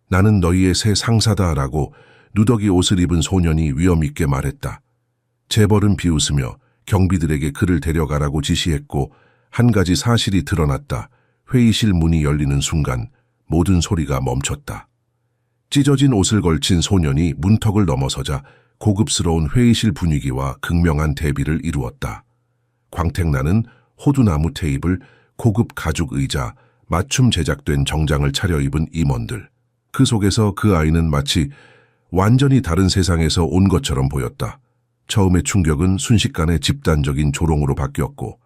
나는 너희의 새 상사다라고 누더기 옷을 입은 소년이 위엄 있게 말했다. 재벌은 비웃으며 경비들에게 그를 데려가라고 지시했고 한 가지 사실이 드러났다. 회의실 문이 열리는 순간 모든 소리가 멈췄다. 찢어진 옷을 걸친 소년이 문턱을 넘어서자 고급스러운 회의실 분위기와 극명한 대비를 이루었다. 광택나는 호두나무 테이블, 고급 가죽 의자, 맞춤 제작된 정장을 차려입은 임원들. 그 속에서 그 아이는 마치 완전히 다른 세상에서 온 것처럼 보였다. 처음의 충격은 순식간에 집단적인 조롱으로 바뀌었고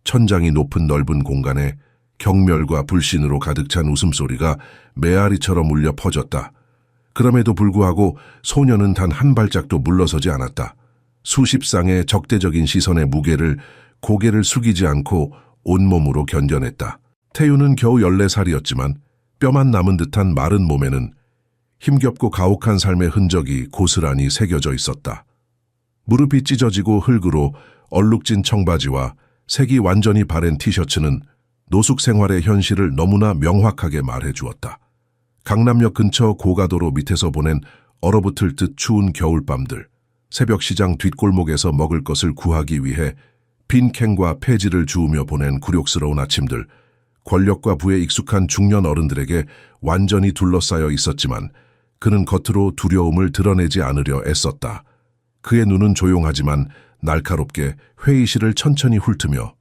천장이 높은 넓은 공간에 경멸과 불신으로 가득 찬 웃음소리가 메아리처럼 울려 퍼졌다. 그럼에도 불구하고 소년은 단 한 발짝도 물러서지 않았다. 수십 쌍의 적대적인 시선의 무게를 고개를 숙이지 않고 온몸으로 견뎌냈다. 태유는 겨우 14살이었지만 뼈만 남은 듯한 마른 몸에는 힘겹고 가혹한 삶의 흔적이 고스란히 새겨져 있었다. 무릎이 찢어지고 흙으로 얼룩진 청바지와 색이 완전히 바랜 티셔츠는 노숙 생활의 현실을 너무나 명확하게 말해주었다. 강남역 근처 고가도로 밑에서 보낸 얼어붙을 듯 추운 겨울밤들, 새벽 시장 뒷골목에서 먹을 것을 구하기 위해 빈 캔과 폐지를 주우며 보낸 굴욕스러운 아침들, 권력과 부에 익숙한 중년 어른들에게 완전히 둘러싸여 있었지만 그는 겉으로 두려움을 드러내지 않으려 애썼다. 그의 눈은 조용하지만 날카롭게 회의실을 천천히 훑으며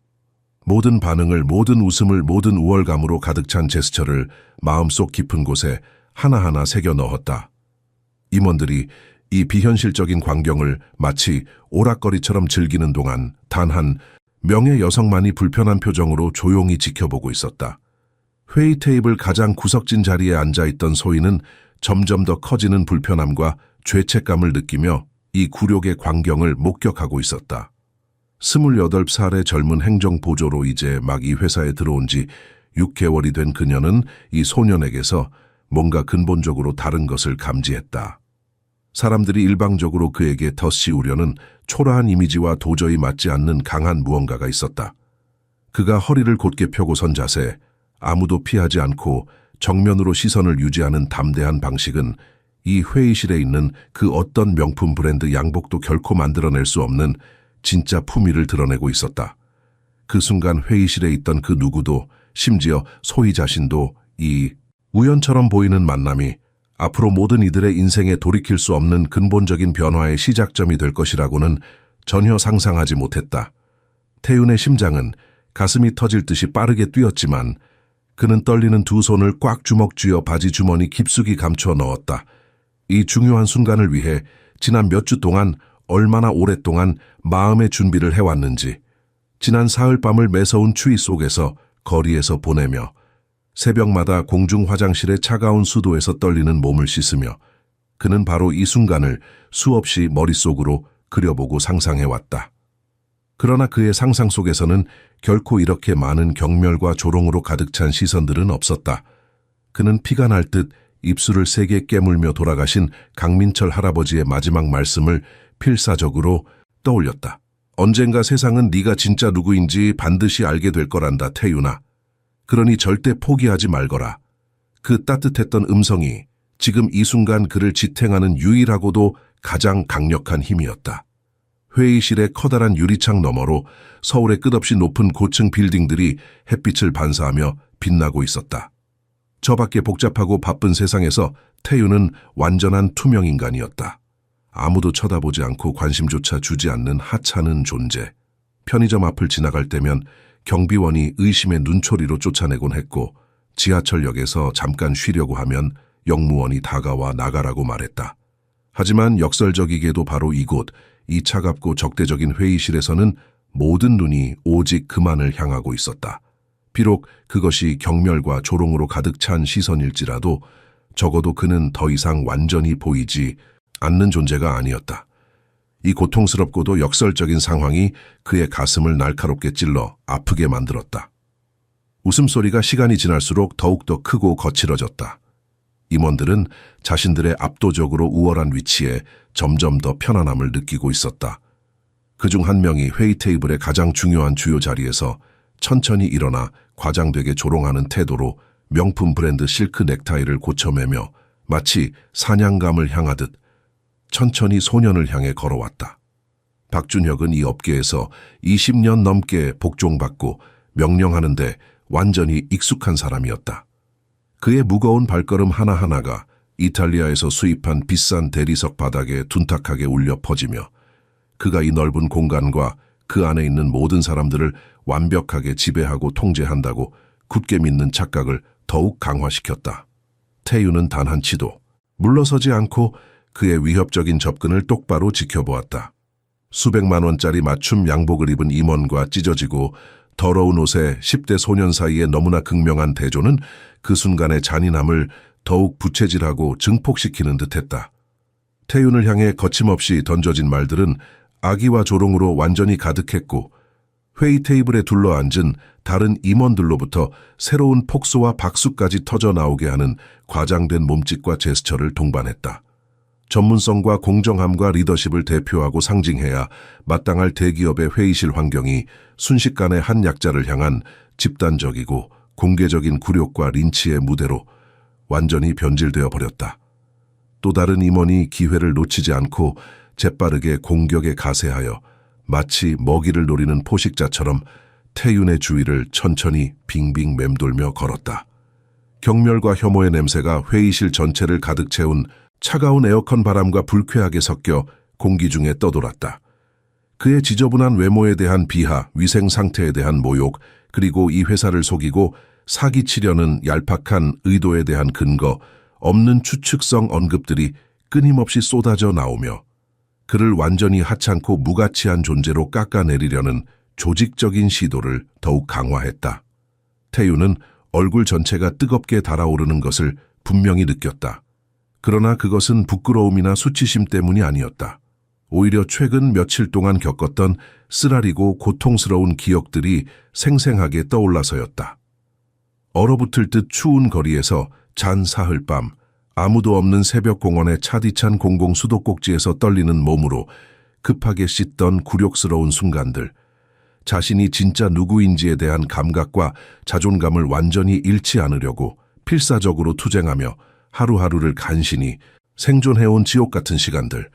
모든 반응을, 모든 웃음을, 모든 우월감으로 가득 찬 제스처를 마음속 깊은 곳에 하나하나 새겨 넣었다. 임원들이 이 비현실적인 광경을 마치 오락거리처럼 즐기는 동안 단 한 명의 여성만이 불편한 표정으로 조용히 지켜보고 있었다. 회의 테이블 가장 구석진 자리에 앉아있던 소인은 점점 더 커지는 불편함과 죄책감을 느끼며 이 굴욕의 광경을 목격하고 있었다. 28살의 젊은 행정보조로 이제 막 이 회사에 들어온 지 6개월이 된 그녀는 이 소년에게서 뭔가 근본적으로 다른 것을 감지했다. 사람들이 일방적으로 그에게 덧씌우려는 초라한 이미지와 도저히 맞지 않는 강한 무언가가 있었다. 그가 허리를 곧게 펴고 선 자세, 아무도 피하지 않고 정면으로 시선을 유지하는 담대한 방식은 이 회의실에 있는 그 어떤 명품 브랜드 양복도 결코 만들어낼 수 없는 진짜 품위를 드러내고 있었다. 그 순간 회의실에 있던 그 누구도, 심지어 소희 자신도 이 우연처럼 보이는 만남이 앞으로 모든 이들의 인생에 돌이킬 수 없는 근본적인 변화의 시작점이 될 것이라고는 전혀 상상하지 못했다. 태윤의 심장은 가슴이 터질 듯이 빠르게 뛰었지만 그는 떨리는 두 손을 꽉 주먹 쥐어 바지 주머니 깊숙이 감추어 넣었다. 이 중요한 순간을 위해 지난 몇 주 동안 얼마나 오랫동안 마음의 준비를 해왔는지, 지난 사흘밤을 매서운 추위 속에서 거리에서 보내며 새벽마다 공중 화장실의 차가운 수도에서 떨리는 몸을 씻으며 그는 바로 이 순간을 수없이 머릿속으로 그려보고 상상해왔다. 그러나 그의 상상 속에서는 결코 이렇게 많은 경멸과 조롱으로 가득 찬 시선들은 없었다. 그는 피가 날 듯 입술을 세게 깨물며 돌아가신 강민철 할아버지의 마지막 말씀을 필사적으로 떠올렸다. 언젠가 세상은 네가 진짜 누구인지 반드시 알게 될 거란다, 태윤아. 그러니 절대 포기하지 말거라. 그 따뜻했던 음성이 지금 이 순간 그를 지탱하는 유일하고도 가장 강력한 힘이었다. 회의실의 커다란 유리창 너머로 서울의 끝없이 높은 고층 빌딩들이 햇빛을 반사하며 빛나고 있었다. 저 밖의 복잡하고 바쁜 세상에서 태윤은 완전한 투명인간이었다. 아무도 쳐다보지 않고 관심조차 주지 않는 하찮은 존재. 편의점 앞을 지나갈 때면 경비원이 의심의 눈초리로 쫓아내곤 했고 지하철역에서 잠깐 쉬려고 하면 역무원이 다가와 나가라고 말했다. 하지만 역설적이게도 바로 이곳, 이 차갑고 적대적인 회의실에서는 모든 눈이 오직 그만을 향하고 있었다. 비록 그것이 경멸과 조롱으로 가득 찬 시선일지라도 적어도 그는 더 이상 완전히 보이지 않는 존재가 아니었다. 이 고통스럽고도 역설적인 상황이 그의 가슴을 날카롭게 찔러 아프게 만들었다. 웃음소리가 시간이 지날수록 더욱더 크고 거칠어졌다. 임원들은 자신들의 압도적으로 우월한 위치에 점점 더 편안함을 느끼고 있었다. 그중 한 명이 회의 테이블의 가장 중요한 주요 자리에서 천천히 일어나 과장되게 조롱하는 태도로 명품 브랜드 실크 넥타이를 고쳐매며 마치 사냥감을 향하듯 천천히 소년을 향해 걸어왔다. 박준혁은 이 업계에서 20년 넘게 복종받고 명령하는데 완전히 익숙한 사람이었다. 그의 무거운 발걸음 하나하나가 이탈리아에서 수입한 비싼 대리석 바닥에 둔탁하게 울려 퍼지며 그가 이 넓은 공간과 그 안에 있는 모든 사람들을 완벽하게 지배하고 통제한다고 굳게 믿는 착각을 더욱 강화시켰다. 태유는 단 한치도 물러서지 않고 그의 위협적인 접근을 똑바로 지켜보았다. 수백만 원짜리 맞춤 양복을 입은 임원과 찢어지고 더러운 옷에 10대 소년 사이에 너무나 극명한 대조는 그 순간의 잔인함을 더욱 부채질하고 증폭시키는 듯했다. 태윤을 향해 거침없이 던져진 말들은 악의와 조롱으로 완전히 가득했고 회의 테이블에 둘러앉은 다른 임원들로부터 새로운 폭소와 박수까지 터져나오게 하는 과장된 몸짓과 제스처를 동반했다. 전문성과 공정함과 리더십을 대표하고 상징해야 마땅할 대기업의 회의실 환경이 순식간에 한 약자를 향한 집단적이고 공개적인 굴욕과 린치의 무대로 완전히 변질되어 버렸다. 또 다른 임원이 기회를 놓치지 않고 재빠르게 공격에 가세하여 마치 먹이를 노리는 포식자처럼 태윤의 주위를 천천히 빙빙 맴돌며 걸었다. 경멸과 혐오의 냄새가 회의실 전체를 가득 채운 차가운 에어컨 바람과 불쾌하게 섞여 공기 중에 떠돌았다. 그의 지저분한 외모에 대한 비하, 위생 상태에 대한 모욕, 그리고 이 회사를 속이고 사기치려는 얄팍한 의도에 대한 근거, 없는 추측성 언급들이 끊임없이 쏟아져 나오며 그를 완전히 하찮고 무가치한 존재로 깎아내리려는 조직적인 시도를 더욱 강화했다. 태유는 얼굴 전체가 뜨겁게 달아오르는 것을 분명히 느꼈다. 그러나 그것은 부끄러움이나 수치심 때문이 아니었다. 오히려 최근 며칠 동안 겪었던 쓰라리고 고통스러운 기억들이 생생하게 떠올라서였다. 얼어붙을 듯 추운 거리에서 잔 사흘밤, 아무도 없는 새벽 공원의 차디찬 공공 수도꼭지에서 떨리는 몸으로 급하게 씻던 굴욕스러운 순간들, 자신이 진짜 누구인지에 대한 감각과 자존감을 완전히 잃지 않으려고 필사적으로 투쟁하며 하루하루를 간신히 생존해온 지옥 같은 시간들,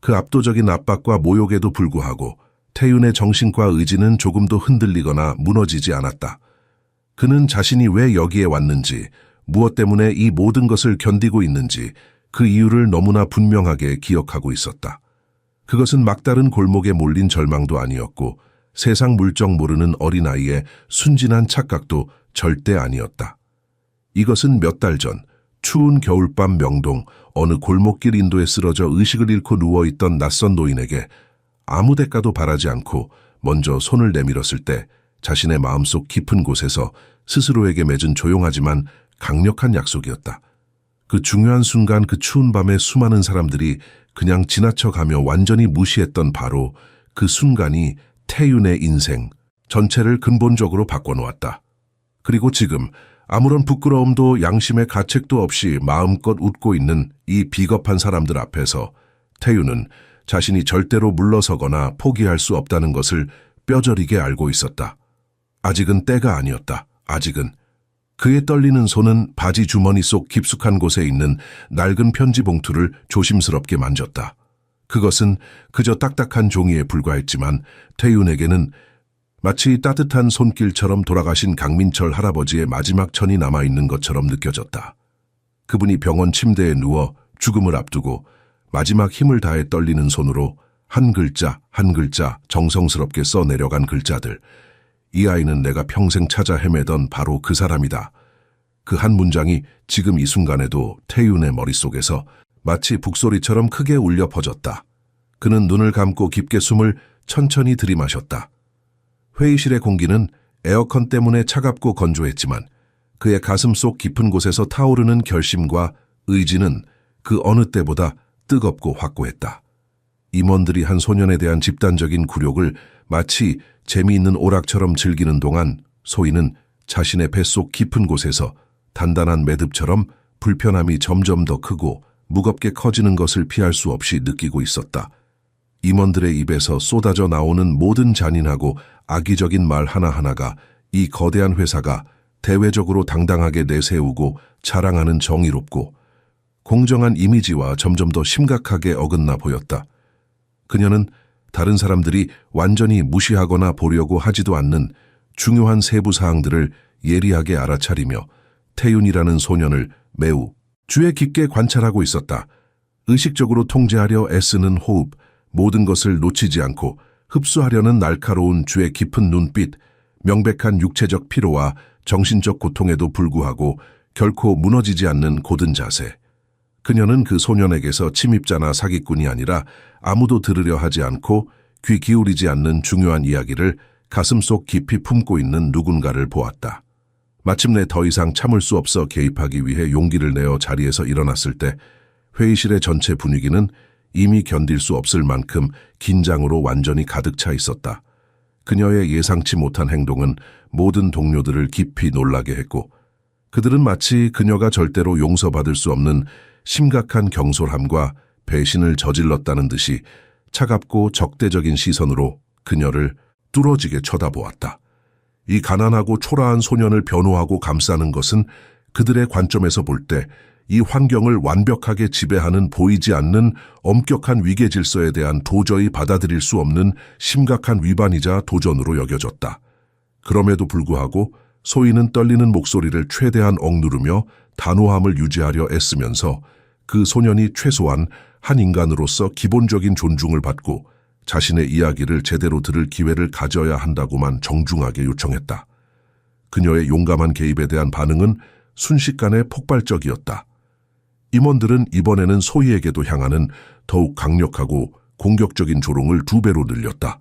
그 압도적인 압박과 모욕에도 불구하고 태윤의 정신과 의지는 조금도 흔들리거나 무너지지 않았다. 그는 자신이 왜 여기에 왔는지, 무엇 때문에 이 모든 것을 견디고 있는지 그 이유를 너무나 분명하게 기억하고 있었다. 그것은 막다른 골목에 몰린 절망도 아니었고 세상 물정 모르는 어린아이의 순진한 착각도 절대 아니었다. 이것은 몇 달 전 추운 겨울밤 명동 어느 골목길 인도에 쓰러져 의식을 잃고 누워있던 낯선 노인에게 아무 대가도 바라지 않고 먼저 손을 내밀었을 때 자신의 마음속 깊은 곳에서 스스로에게 맺은 조용하지만 강력한 약속이었다. 그 중요한 순간 그 추운 밤에 수많은 사람들이 그냥 지나쳐가며 완전히 무시했던 바로 그 순간이 태윤의 인생 전체를 근본적으로 바꿔놓았다. 그리고 지금 아무런 부끄러움도 양심의 가책도 없이 마음껏 웃고 있는 이 비겁한 사람들 앞에서 태윤은 자신이 절대로 물러서거나 포기할 수 없다는 것을 뼈저리게 알고 있었다. 아직은 때가 아니었다. 아직은. 그의 떨리는 손은 바지 주머니 속 깊숙한 곳에 있는 낡은 편지 봉투를 조심스럽게 만졌다. 그것은 그저 딱딱한 종이에 불과했지만 태윤에게는 마치 따뜻한 손길처럼 돌아가신 강민철 할아버지의 마지막 천이 남아있는 것처럼 느껴졌다. 그분이 병원 침대에 누워 죽음을 앞두고 마지막 힘을 다해 떨리는 손으로 한 글자 한 글자 정성스럽게 써내려간 글자들. 이 아이는 내가 평생 찾아 헤매던 바로 그 사람이다. 그 한 문장이 지금 이 순간에도 태윤의 머릿속에서 마치 북소리처럼 크게 울려 퍼졌다. 그는 눈을 감고 깊게 숨을 천천히 들이마셨다. 회의실의 공기는 에어컨 때문에 차갑고 건조했지만 그의 가슴 속 깊은 곳에서 타오르는 결심과 의지는 그 어느 때보다 뜨겁고 확고했다. 임원들이 한 소년에 대한 집단적인 굴욕을 마치 재미있는 오락처럼 즐기는 동안 소희는 자신의 뱃속 깊은 곳에서 단단한 매듭처럼 불편함이 점점 더 크고 무겁게 커지는 것을 피할 수 없이 느끼고 있었다. 임원들의 입에서 쏟아져 나오는 모든 잔인하고 악의적인 말 하나하나가 이 거대한 회사가 대외적으로 당당하게 내세우고 자랑하는 정의롭고 공정한 이미지와 점점 더 심각하게 어긋나 보였다. 그녀는 다른 사람들이 완전히 무시하거나 보려고 하지도 않는 중요한 세부 사항들을 예리하게 알아차리며 태윤이라는 소년을 매우 주의 깊게 관찰하고 있었다. 의식적으로 통제하려 애쓰는 호흡, 모든 것을 놓치지 않고 흡수하려는 날카로운 주의 깊은 눈빛, 명백한 육체적 피로와 정신적 고통에도 불구하고 결코 무너지지 않는 곧은 자세. 그녀는 그 소년에게서 침입자나 사기꾼이 아니라 아무도 들으려 하지 않고 귀 기울이지 않는 중요한 이야기를 가슴속 깊이 품고 있는 누군가를 보았다. 마침내 더 이상 참을 수 없어 개입하기 위해 용기를 내어 자리에서 일어났을 때 회의실의 전체 분위기는 이미 견딜 수 없을 만큼 긴장으로 완전히 가득 차 있었다. 그녀의 예상치 못한 행동은 모든 동료들을 깊이 놀라게 했고 그들은 마치 그녀가 절대로 용서받을 수 없는 심각한 경솔함과 배신을 저질렀다는 듯이 차갑고 적대적인 시선으로 그녀를 뚫어지게 쳐다보았다. 이 가난하고 초라한 소년을 변호하고 감싸는 것은 그들의 관점에서 볼 때 이 환경을 완벽하게 지배하는 보이지 않는 엄격한 위계 질서에 대한 도저히 받아들일 수 없는 심각한 위반이자 도전으로 여겨졌다. 그럼에도 불구하고 소희는 떨리는 목소리를 최대한 억누르며 단호함을 유지하려 애쓰면서 그 소년이 최소한 한 인간으로서 기본적인 존중을 받고 자신의 이야기를 제대로 들을 기회를 가져야 한다고만 정중하게 요청했다. 그녀의 용감한 개입에 대한 반응은 순식간에 폭발적이었다. 임원들은 이번에는 소희에게도 향하는 더욱 강력하고 공격적인 조롱을 2배로 늘렸다.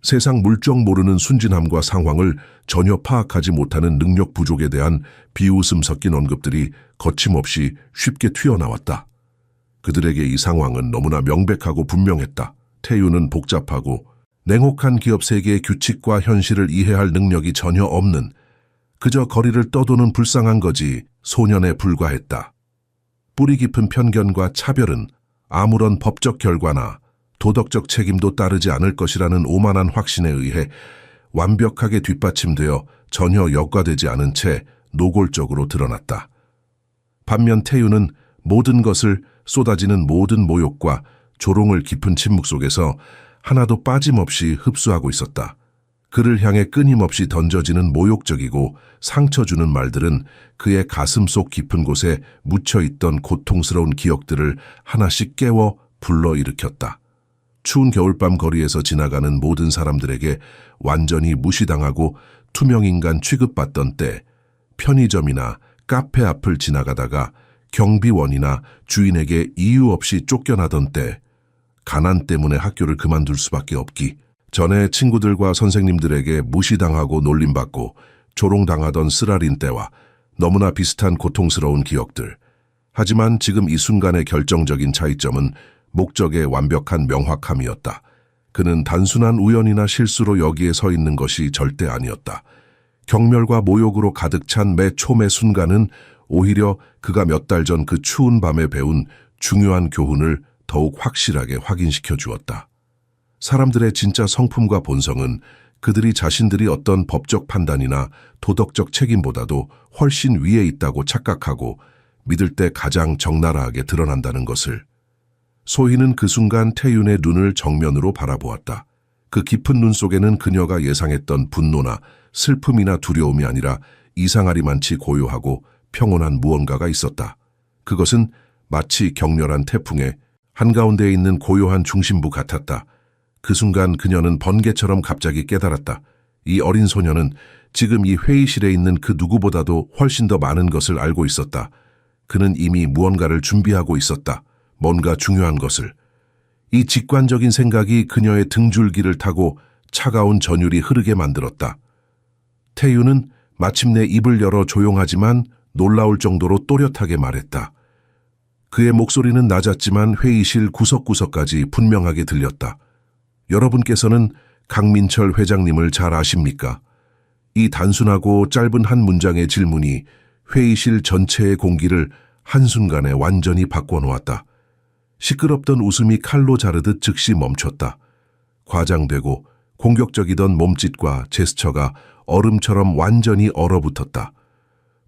세상 물정 모르는 순진함과 상황을 전혀 파악하지 못하는 능력 부족에 대한 비웃음 섞인 언급들이 거침없이 쉽게 튀어나왔다. 그들에게 이 상황은 너무나 명백하고 분명했다. 태윤은 복잡하고 냉혹한 기업 세계의 규칙과 현실을 이해할 능력이 전혀 없는 그저 거리를 떠도는 불쌍한 거지 소년에 불과했다. 뿌리 깊은 편견과 차별은 아무런 법적 결과나 도덕적 책임도 따르지 않을 것이라는 오만한 확신에 의해 완벽하게 뒷받침되어 전혀 역과되지 않은 채 노골적으로 드러났다. 반면 태윤은 모든 것을 쏟아지는 모든 모욕과 조롱을 깊은 침묵 속에서 하나도 빠짐없이 흡수하고 있었다. 그를 향해 끊임없이 던져지는 모욕적이고 상처 주는 말들은 그의 가슴 속 깊은 곳에 묻혀있던 고통스러운 기억들을 하나씩 깨워 불러일으켰다. 추운 겨울밤 거리에서 지나가는 모든 사람들에게 완전히 무시당하고 투명인간 취급받던 때, 편의점이나 카페 앞을 지나가다가 경비원이나 주인에게 이유 없이 쫓겨나던 때, 가난 때문에 학교를 그만둘 수밖에 없기 전에 친구들과 선생님들에게 무시당하고 놀림받고 조롱당하던 쓰라린 때와 너무나 비슷한 고통스러운 기억들. 하지만 지금 이 순간의 결정적인 차이점은 목적의 완벽한 명확함이었다. 그는 단순한 우연이나 실수로 여기에 서 있는 것이 절대 아니었다. 경멸과 모욕으로 가득 찬 매 초매 순간은 오히려 그가 몇 달 전 그 추운 밤에 배운 중요한 교훈을 더욱 확실하게 확인시켜 주었다. 사람들의 진짜 성품과 본성은 그들이 자신들이 어떤 법적 판단이나 도덕적 책임보다도 훨씬 위에 있다고 착각하고 믿을 때 가장 적나라하게 드러난다는 것을. 소희는 그 순간 태윤의 눈을 정면으로 바라보았다. 그 깊은 눈 속에는 그녀가 예상했던 분노나 슬픔이나 두려움이 아니라 이상하리만치 고요하고 평온한 무언가가 있었다. 그것은 마치 격렬한 태풍의 한가운데에 있는 고요한 중심부 같았다. 그 순간 그녀는 번개처럼 갑자기 깨달았다. 이 어린 소녀는 지금 이 회의실에 있는 그 누구보다도 훨씬 더 많은 것을 알고 있었다. 그는 이미 무언가를 준비하고 있었다. 뭔가 중요한 것을. 이 직관적인 생각이 그녀의 등줄기를 타고 차가운 전율이 흐르게 만들었다. 태윤은 마침내 입을 열어 조용하지만 놀라울 정도로 또렷하게 말했다. 그의 목소리는 낮았지만 회의실 구석구석까지 분명하게 들렸다. 여러분께서는 강민철 회장님을 잘 아십니까? 이 단순하고 짧은 한 문장의 질문이 회의실 전체의 공기를 한순간에 완전히 바꿔놓았다. 시끄럽던 웃음이 칼로 자르듯 즉시 멈췄다. 과장되고 공격적이던 몸짓과 제스처가 얼음처럼 완전히 얼어붙었다.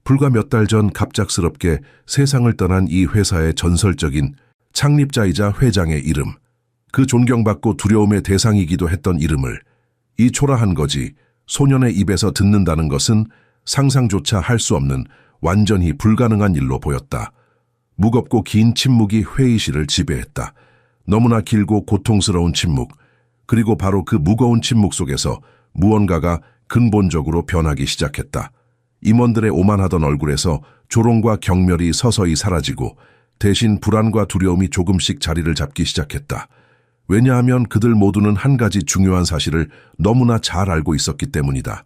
불과 몇 달 전 갑작스럽게 세상을 떠난 이 회사의 전설적인 창립자이자 회장의 이름, 그 존경받고 두려움의 대상이기도 했던 이름을 이 초라한 거지 소년의 입에서 듣는다는 것은 상상조차 할 수 없는 완전히 불가능한 일로 보였다. 무겁고 긴 침묵이 회의실을 지배했다. 너무나 길고 고통스러운 침묵, 그리고 바로 그 무거운 침묵 속에서 무언가가 근본적으로 변하기 시작했다. 임원들의 오만하던 얼굴에서 조롱과 경멸이 서서히 사라지고 대신 불안과 두려움이 조금씩 자리를 잡기 시작했다. 왜냐하면 그들 모두는 한 가지 중요한 사실을 너무나 잘 알고 있었기 때문이다.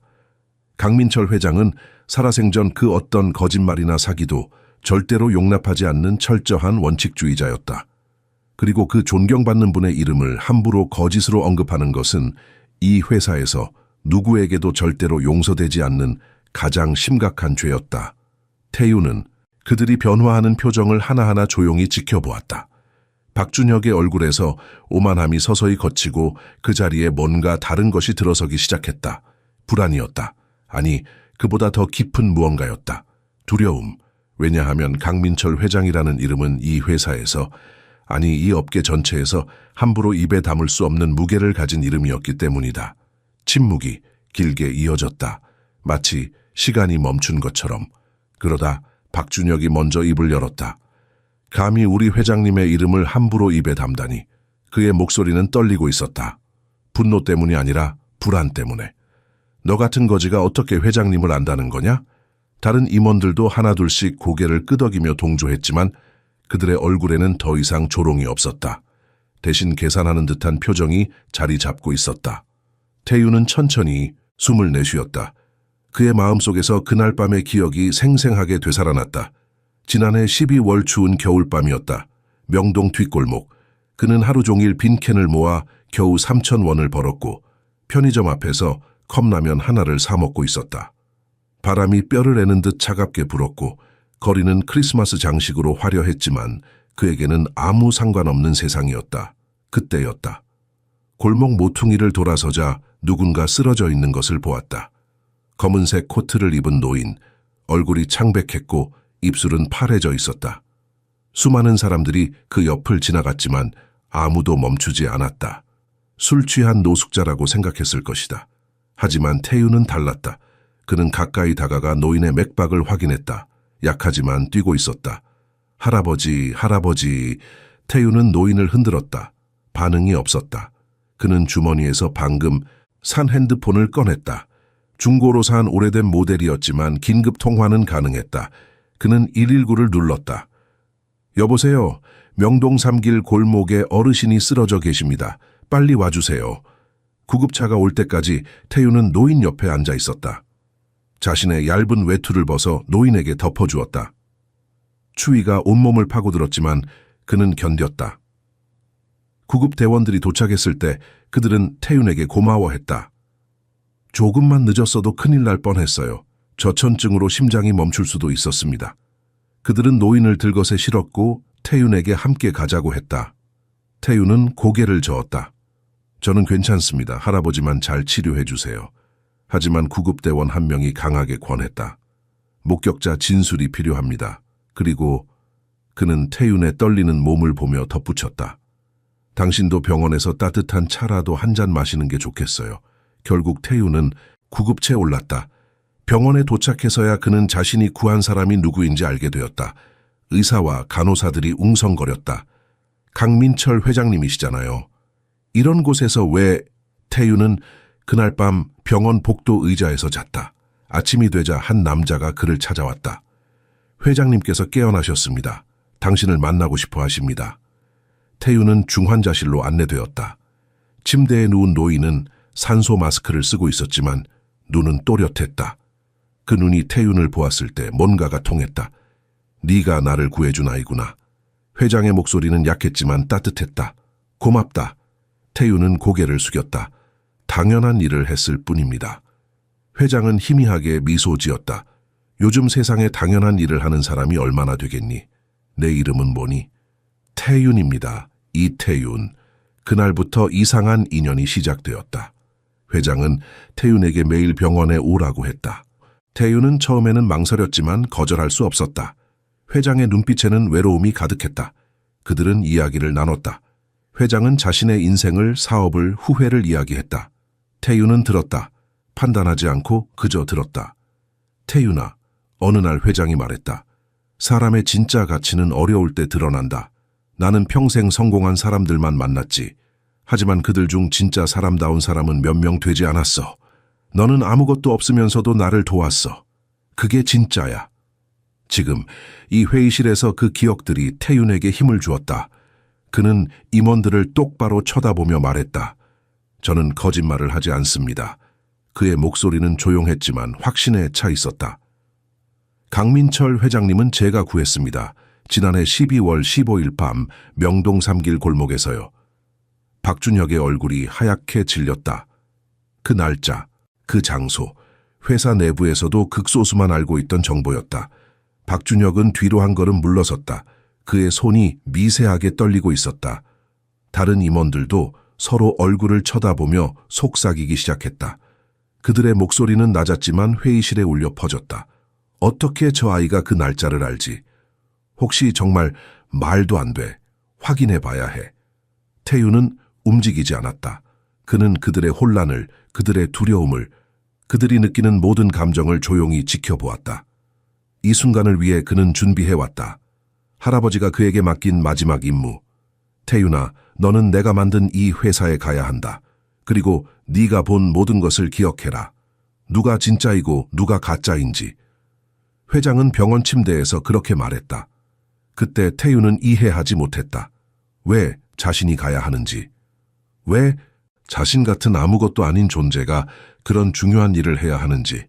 강민철 회장은 살아생전 그 어떤 거짓말이나 사기도 절대로 용납하지 않는 철저한 원칙주의자였다. 그리고 그 존경받는 분의 이름을 함부로 거짓으로 언급하는 것은 이 회사에서 누구에게도 절대로 용서되지 않는 가장 심각한 죄였다. 태유는 그들이 변화하는 표정을 하나하나 조용히 지켜보았다. 박준혁의 얼굴에서 오만함이 서서히 걷히고 그 자리에 뭔가 다른 것이 들어서기 시작했다. 불안이었다. 아니, 그보다 더 깊은 무언가였다. 두려움. 왜냐하면 강민철 회장이라는 이름은 이 회사에서, 아니 이 업계 전체에서 함부로 입에 담을 수 없는 무게를 가진 이름이었기 때문이다. 침묵이 길게 이어졌다. 마치 시간이 멈춘 것처럼. 그러다 박준혁이 먼저 입을 열었다. 감히 우리 회장님의 이름을 함부로 입에 담다니. 그의 목소리는 떨리고 있었다. 분노 때문이 아니라 불안 때문에. 너 같은 거지가 어떻게 회장님을 안다는 거냐? 다른 임원들도 하나둘씩 고개를 끄덕이며 동조했지만 그들의 얼굴에는 더 이상 조롱이 없었다. 대신 계산하는 듯한 표정이 자리 잡고 있었다. 태유는 천천히 숨을 내쉬었다. 그의 마음속에서 그날 밤의 기억이 생생하게 되살아났다. 지난해 12월 추운 겨울밤이었다. 명동 뒷골목. 그는 하루 종일 빈캔을 모아 겨우 3,000원을 벌었고 편의점 앞에서 컵라면 하나를 사 먹고 있었다. 바람이 뼈를 애는 듯 차갑게 불었고 거리는 크리스마스 장식으로 화려했지만 그에게는 아무 상관없는 세상이었다. 그때였다. 골목 모퉁이를 돌아서자 누군가 쓰러져 있는 것을 보았다. 검은색 코트를 입은 노인, 얼굴이 창백했고 입술은 파래져 있었다. 수많은 사람들이 그 옆을 지나갔지만 아무도 멈추지 않았다. 술 취한 노숙자라고 생각했을 것이다. 하지만 태유는 달랐다. 그는 가까이 다가가 노인의 맥박을 확인했다. 약하지만 뛰고 있었다. 할아버지, 할아버지. 태유는 노인을 흔들었다. 반응이 없었다. 그는 주머니에서 방금 산 핸드폰을 꺼냈다. 중고로 산 오래된 모델이었지만 긴급 통화는 가능했다. 그는 119를 눌렀다. 여보세요. 명동 3길 골목에 어르신이 쓰러져 계십니다. 빨리 와주세요. 구급차가 올 때까지 태유는 노인 옆에 앉아 있었다. 자신의 얇은 외투를 벗어 노인에게 덮어주었다. 추위가 온몸을 파고들었지만 그는 견뎠다. 구급대원들이 도착했을 때 그들은 태윤에게 고마워했다. 조금만 늦었어도 큰일 날 뻔했어요. 저천증으로 심장이 멈출 수도 있었습니다. 그들은 노인을 들것에 실었고 태윤에게 함께 가자고 했다. 태윤은 고개를 저었다. 저는 괜찮습니다. 할아버지만 잘 치료해 주세요. 하지만 구급대원 한 명이 강하게 권했다. 목격자 진술이 필요합니다. 그리고 그는 태윤의 떨리는 몸을 보며 덧붙였다. 당신도 병원에서 따뜻한 차라도 한 잔 마시는 게 좋겠어요. 결국 태윤은 구급체에 올랐다. 병원에 도착해서야 그는 자신이 구한 사람이 누구인지 알게 되었다. 의사와 간호사들이 웅성거렸다. 강민철 회장님이시잖아요. 이런 곳에서 왜? 태윤은 그날 밤 병원 복도 의자에서 잤다. 아침이 되자 한 남자가 그를 찾아왔다. 회장님께서 깨어나셨습니다. 당신을 만나고 싶어 하십니다. 태윤은 중환자실로 안내되었다. 침대에 누운 노인은 산소 마스크를 쓰고 있었지만 눈은 또렷했다. 그 눈이 태윤을 보았을 때 뭔가가 통했다. 네가 나를 구해준 아이구나. 회장의 목소리는 약했지만 따뜻했다. 고맙다. 태윤은 고개를 숙였다. 당연한 일을 했을 뿐입니다. 회장은 희미하게 미소 지었다. 요즘 세상에 당연한 일을 하는 사람이 얼마나 되겠니? 내 이름은 뭐니? 태윤입니다. 이태윤. 그날부터 이상한 인연이 시작되었다. 회장은 태윤에게 매일 병원에 오라고 했다. 태유는 처음에는 망설였지만 거절할 수 없었다. 회장의 눈빛에는 외로움이 가득했다. 그들은 이야기를 나눴다. 회장은 자신의 인생을, 사업을, 후회를 이야기했다. 태유는 들었다. 판단하지 않고 그저 들었다. 태유나, 어느 날 회장이 말했다. 사람의 진짜 가치는 어려울 때 드러난다. 나는 평생 성공한 사람들만 만났지. 하지만 그들 중 진짜 사람다운 사람은 몇 명 되지 않았어. 너는 아무것도 없으면서도 나를 도왔어. 그게 진짜야. 지금 이 회의실에서 그 기억들이 태윤에게 힘을 주었다. 그는 임원들을 똑바로 쳐다보며 말했다. 저는 거짓말을 하지 않습니다. 그의 목소리는 조용했지만 확신에 차 있었다. 강민철 회장님은 제가 구했습니다. 지난해 12월 15일 밤 명동 3길 골목에서요. 박준혁의 얼굴이 하얗게 질렸다. 그 날짜, 그 장소, 회사 내부에서도 극소수만 알고 있던 정보였다. 박준혁은 뒤로 한 걸음 물러섰다. 그의 손이 미세하게 떨리고 있었다. 다른 임원들도 서로 얼굴을 쳐다보며 속삭이기 시작했다. 그들의 목소리는 낮았지만 회의실에 울려 퍼졌다. 어떻게 저 아이가 그 날짜를 알지? 혹시 정말 말도 안 돼. 확인해 봐야 해. 태유는 움직이지 않았다. 그는 그들의 혼란을, 그들의 두려움을, 그들이 느끼는 모든 감정을 조용히 지켜보았다. 이 순간을 위해 그는 준비해왔다. 할아버지가 그에게 맡긴 마지막 임무. 태유나, 너는 내가 만든 이 회사에 가야 한다. 그리고 네가 본 모든 것을 기억해라. 누가 진짜이고 누가 가짜인지. 회장은 병원 침대에서 그렇게 말했다. 그때 태유는 이해하지 못했다. 왜 자신이 가야 하는지. 왜 자신 같은 아무것도 아닌 존재가 그런 중요한 일을 해야 하는지.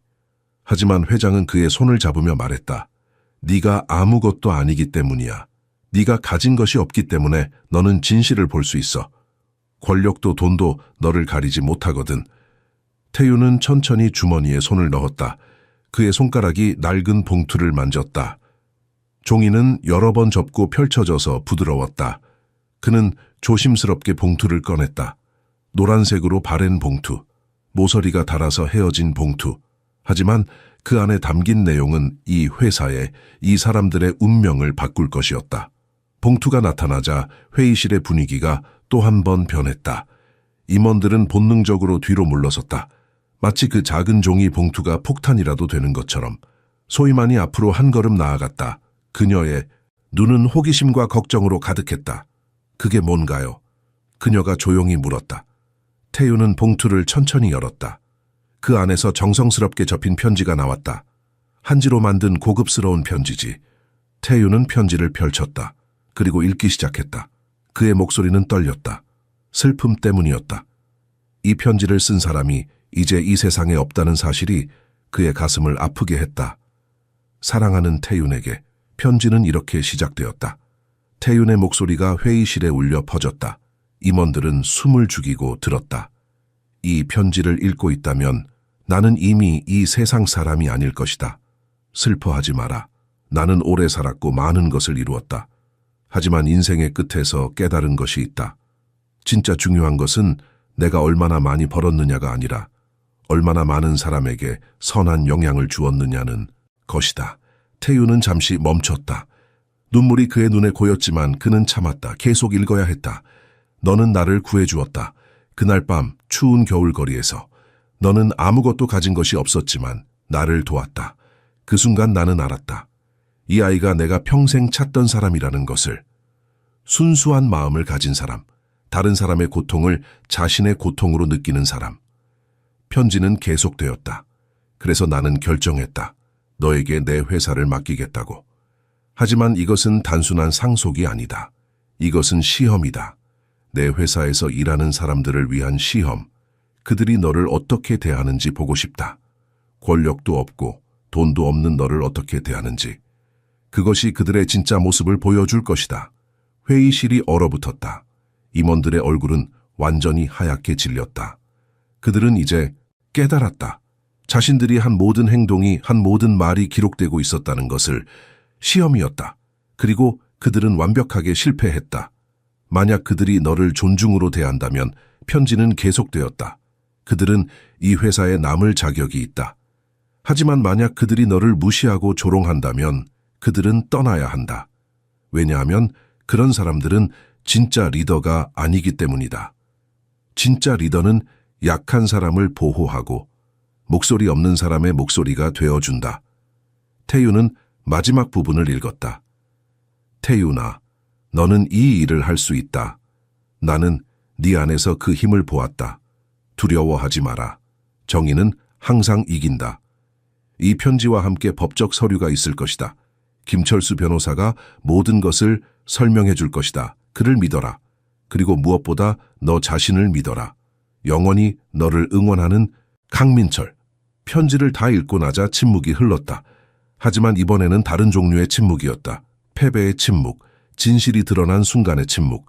하지만 회장은 그의 손을 잡으며 말했다. 네가 아무것도 아니기 때문이야. 네가 가진 것이 없기 때문에 너는 진실을 볼 수 있어. 권력도 돈도 너를 가리지 못하거든. 태유는 천천히 주머니에 손을 넣었다. 그의 손가락이 낡은 봉투를 만졌다. 종이는 여러 번 접고 펼쳐져서 부드러웠다. 그는 조심스럽게 봉투를 꺼냈다. 노란색으로 바랜 봉투, 모서리가 닳아서 헤어진 봉투. 하지만 그 안에 담긴 내용은 이 회사의, 이 사람들의 운명을 바꿀 것이었다. 봉투가 나타나자 회의실의 분위기가 또 한 번 변했다. 임원들은 본능적으로 뒤로 물러섰다. 마치 그 작은 종이 봉투가 폭탄이라도 되는 것처럼. 소희만이 앞으로 한 걸음 나아갔다. 그녀의 눈은 호기심과 걱정으로 가득했다. 그게 뭔가요? 그녀가 조용히 물었다. 태유는 봉투를 천천히 열었다. 그 안에서 정성스럽게 접힌 편지가 나왔다. 한지로 만든 고급스러운 편지지. 태유는 편지를 펼쳤다. 그리고 읽기 시작했다. 그의 목소리는 떨렸다. 슬픔 때문이었다. 이 편지를 쓴 사람이 이제 이 세상에 없다는 사실이 그의 가슴을 아프게 했다. 사랑하는 태윤에게 편지는 이렇게 시작되었다. 태윤의 목소리가 회의실에 울려 퍼졌다. 임원들은 숨을 죽이고 들었다. 이 편지를 읽고 있다면 나는 이미 이 세상 사람이 아닐 것이다. 슬퍼하지 마라. 나는 오래 살았고 많은 것을 이루었다. 하지만 인생의 끝에서 깨달은 것이 있다. 진짜 중요한 것은 내가 얼마나 많이 벌었느냐가 아니라 얼마나 많은 사람에게 선한 영향을 주었느냐는 것이다. 태유는 잠시 멈췄다. 눈물이 그의 눈에 고였지만 그는 참았다. 계속 읽어야 했다. 너는 나를 구해주었다. 그날 밤 추운 겨울거리에서 너는 아무것도 가진 것이 없었지만 나를 도왔다. 그 순간 나는 알았다. 이 아이가 내가 평생 찾던 사람이라는 것을. 순수한 마음을 가진 사람, 다른 사람의 고통을 자신의 고통으로 느끼는 사람. 편지는 계속되었다. 그래서 나는 결정했다. 너에게 내 회사를 맡기겠다고. 하지만 이것은 단순한 상속이 아니다. 이것은 시험이다. 내 회사에서 일하는 사람들을 위한 시험. 그들이 너를 어떻게 대하는지 보고 싶다. 권력도 없고 돈도 없는 너를 어떻게 대하는지. 그것이 그들의 진짜 모습을 보여줄 것이다. 회의실이 얼어붙었다. 임원들의 얼굴은 완전히 하얗게 질렸다. 그들은 이제 깨달았다. 자신들이 한 모든 행동이, 한 모든 말이 기록되고 있었다는 것을. 시험이었다. 그리고 그들은 완벽하게 실패했다. 만약 그들이 너를 존중으로 대한다면 편지는 계속되었다. 그들은 이 회사에 남을 자격이 있다. 하지만 만약 그들이 너를 무시하고 조롱한다면 그들은 떠나야 한다. 왜냐하면 그런 사람들은 진짜 리더가 아니기 때문이다. 진짜 리더는 약한 사람을 보호하고 목소리 없는 사람의 목소리가 되어준다. 태유는 마지막 부분을 읽었다. 태유나, 너는 이 일을 할 수 있다. 나는 네 안에서 그 힘을 보았다. 두려워하지 마라. 정의는 항상 이긴다. 이 편지와 함께 법적 서류가 있을 것이다. 김철수 변호사가 모든 것을 설명해 줄 것이다. 그를 믿어라. 그리고 무엇보다 너 자신을 믿어라. 영원히 너를 응원하는 강민철. 편지를 다 읽고 나자 침묵이 흘렀다. 하지만 이번에는 다른 종류의 침묵이었다. 패배의 침묵, 진실이 드러난 순간의 침묵.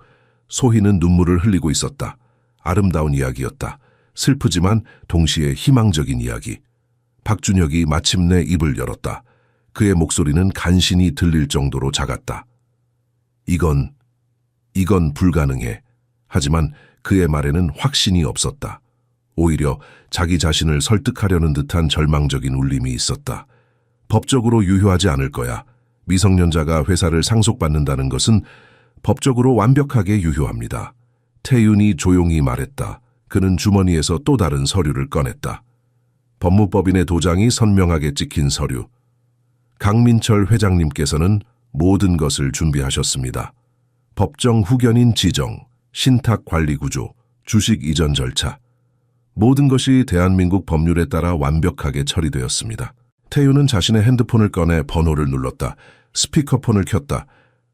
소희는 눈물을 흘리고 있었다. 아름다운 이야기였다. 슬프지만 동시에 희망적인 이야기. 박준혁이 마침내 입을 열었다. 그의 목소리는 간신히 들릴 정도로 작았다. 이건 불가능해. 하지만 그의 말에는 확신이 없었다. 오히려 자기 자신을 설득하려는 듯한 절망적인 울림이 있었다. 법적으로 유효하지 않을 거야. 미성년자가 회사를 상속받는다는 것은 법적으로 완벽하게 유효합니다. 태윤이 조용히 말했다. 그는 주머니에서 또 다른 서류를 꺼냈다. 법무법인의 도장이 선명하게 찍힌 서류. 강민철 회장님께서는 모든 것을 준비하셨습니다. 법정 후견인 지정, 신탁 관리 구조, 주식 이전 절차. 모든 것이 대한민국 법률에 따라 완벽하게 처리되었습니다. 태윤은 자신의 핸드폰을 꺼내 번호를 눌렀다. 스피커폰을 켰다.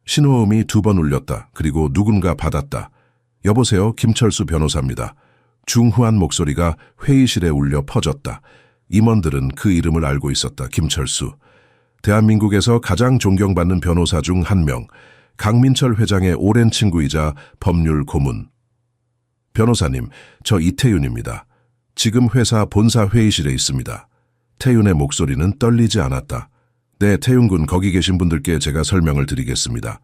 신호음이 2번 울렸다. 그리고 누군가 받았다. 여보세요, 김철수 변호사입니다. 중후한 목소리가 회의실에 울려 퍼졌다. 임원들은 그 이름을 알고 있었다. 김철수. 대한민국에서 가장 존경받는 변호사 중 한 명. 강민철 회장의 오랜 친구이자 법률 고문. 변호사님, 저 이태윤입니다. 지금 회사 본사 회의실에 있습니다. 태윤의 목소리는 떨리지 않았다. 네, 태윤 군, 거기 계신 분들께 제가 설명을 드리겠습니다.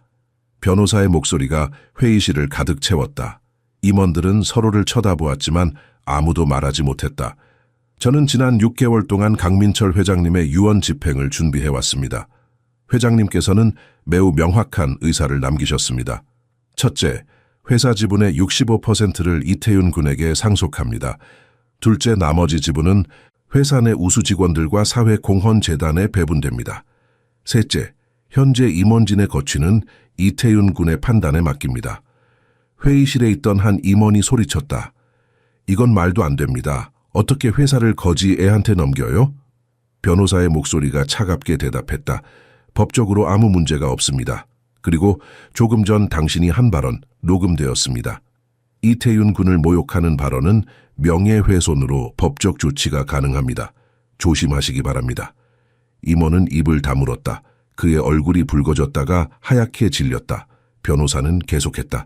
변호사의 목소리가 회의실을 가득 채웠다. 임원들은 서로를 쳐다보았지만 아무도 말하지 못했다. 저는 지난 6개월 동안 강민철 회장님의 유언 집행을 준비해왔습니다. 회장님께서는 매우 명확한 의사를 남기셨습니다. 첫째, 회사 지분의 65%를 이태윤 군에게 상속합니다. 둘째, 나머지 지분은 회사 내 우수 직원들과 사회공헌재단에 배분됩니다. 셋째, 현재 임원진의 거취는 이태윤 군의 판단에 맡깁니다. 회의실에 있던 한 임원이 소리쳤다. 이건 말도 안 됩니다. 어떻게 회사를 거지 애한테 넘겨요? 변호사의 목소리가 차갑게 대답했다. 법적으로 아무 문제가 없습니다. 그리고 조금 전 당신이 한 발언 녹음되었습니다. 이태윤 군을 모욕하는 발언은 명예훼손으로 법적 조치가 가능합니다. 조심하시기 바랍니다. 임원은 입을 다물었다. 그의 얼굴이 붉어졌다가 하얗게 질렸다. 변호사는 계속했다.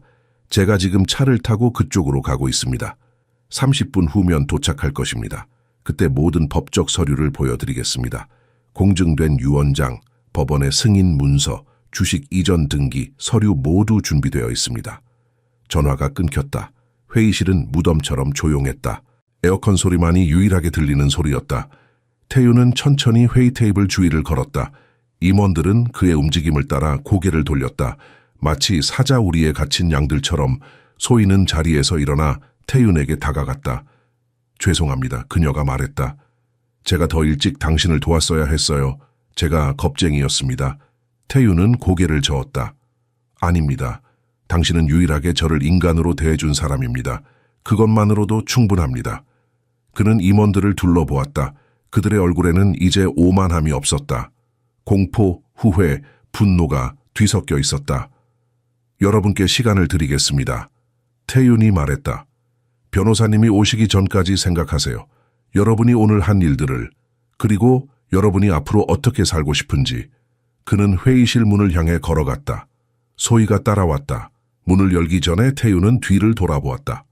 제가 지금 차를 타고 그쪽으로 가고 있습니다. 30분 후면 도착할 것입니다. 그때 모든 법적 서류를 보여드리겠습니다. 공증된 유언장, 법원의 승인 문서, 주식 이전 등기, 서류 모두 준비되어 있습니다. 전화가 끊겼다. 회의실은 무덤처럼 조용했다. 에어컨 소리만이 유일하게 들리는 소리였다. 태윤은 천천히 회의 테이블 주위를 걸었다. 임원들은 그의 움직임을 따라 고개를 돌렸다. 마치 사자우리에 갇힌 양들처럼 소희는 자리에서 일어나 태윤에게 다가갔다. 죄송합니다. 그녀가 말했다. 제가 더 일찍 당신을 도왔어야 했어요. 제가 겁쟁이였습니다. 태윤은 고개를 저었다. 아닙니다. 당신은 유일하게 저를 인간으로 대해준 사람입니다. 그것만으로도 충분합니다. 그는 임원들을 둘러보았다. 그들의 얼굴에는 이제 오만함이 없었다. 공포, 후회, 분노가 뒤섞여 있었다. 여러분께 시간을 드리겠습니다. 태윤이 말했다. 변호사님이 오시기 전까지 생각하세요. 여러분이 오늘 한 일들을, 그리고 여러분이 앞으로 어떻게 살고 싶은지. 그는 회의실 문을 향해 걸어갔다. 소희가 따라왔다. 문을 열기 전에 태윤은 뒤를 돌아보았다.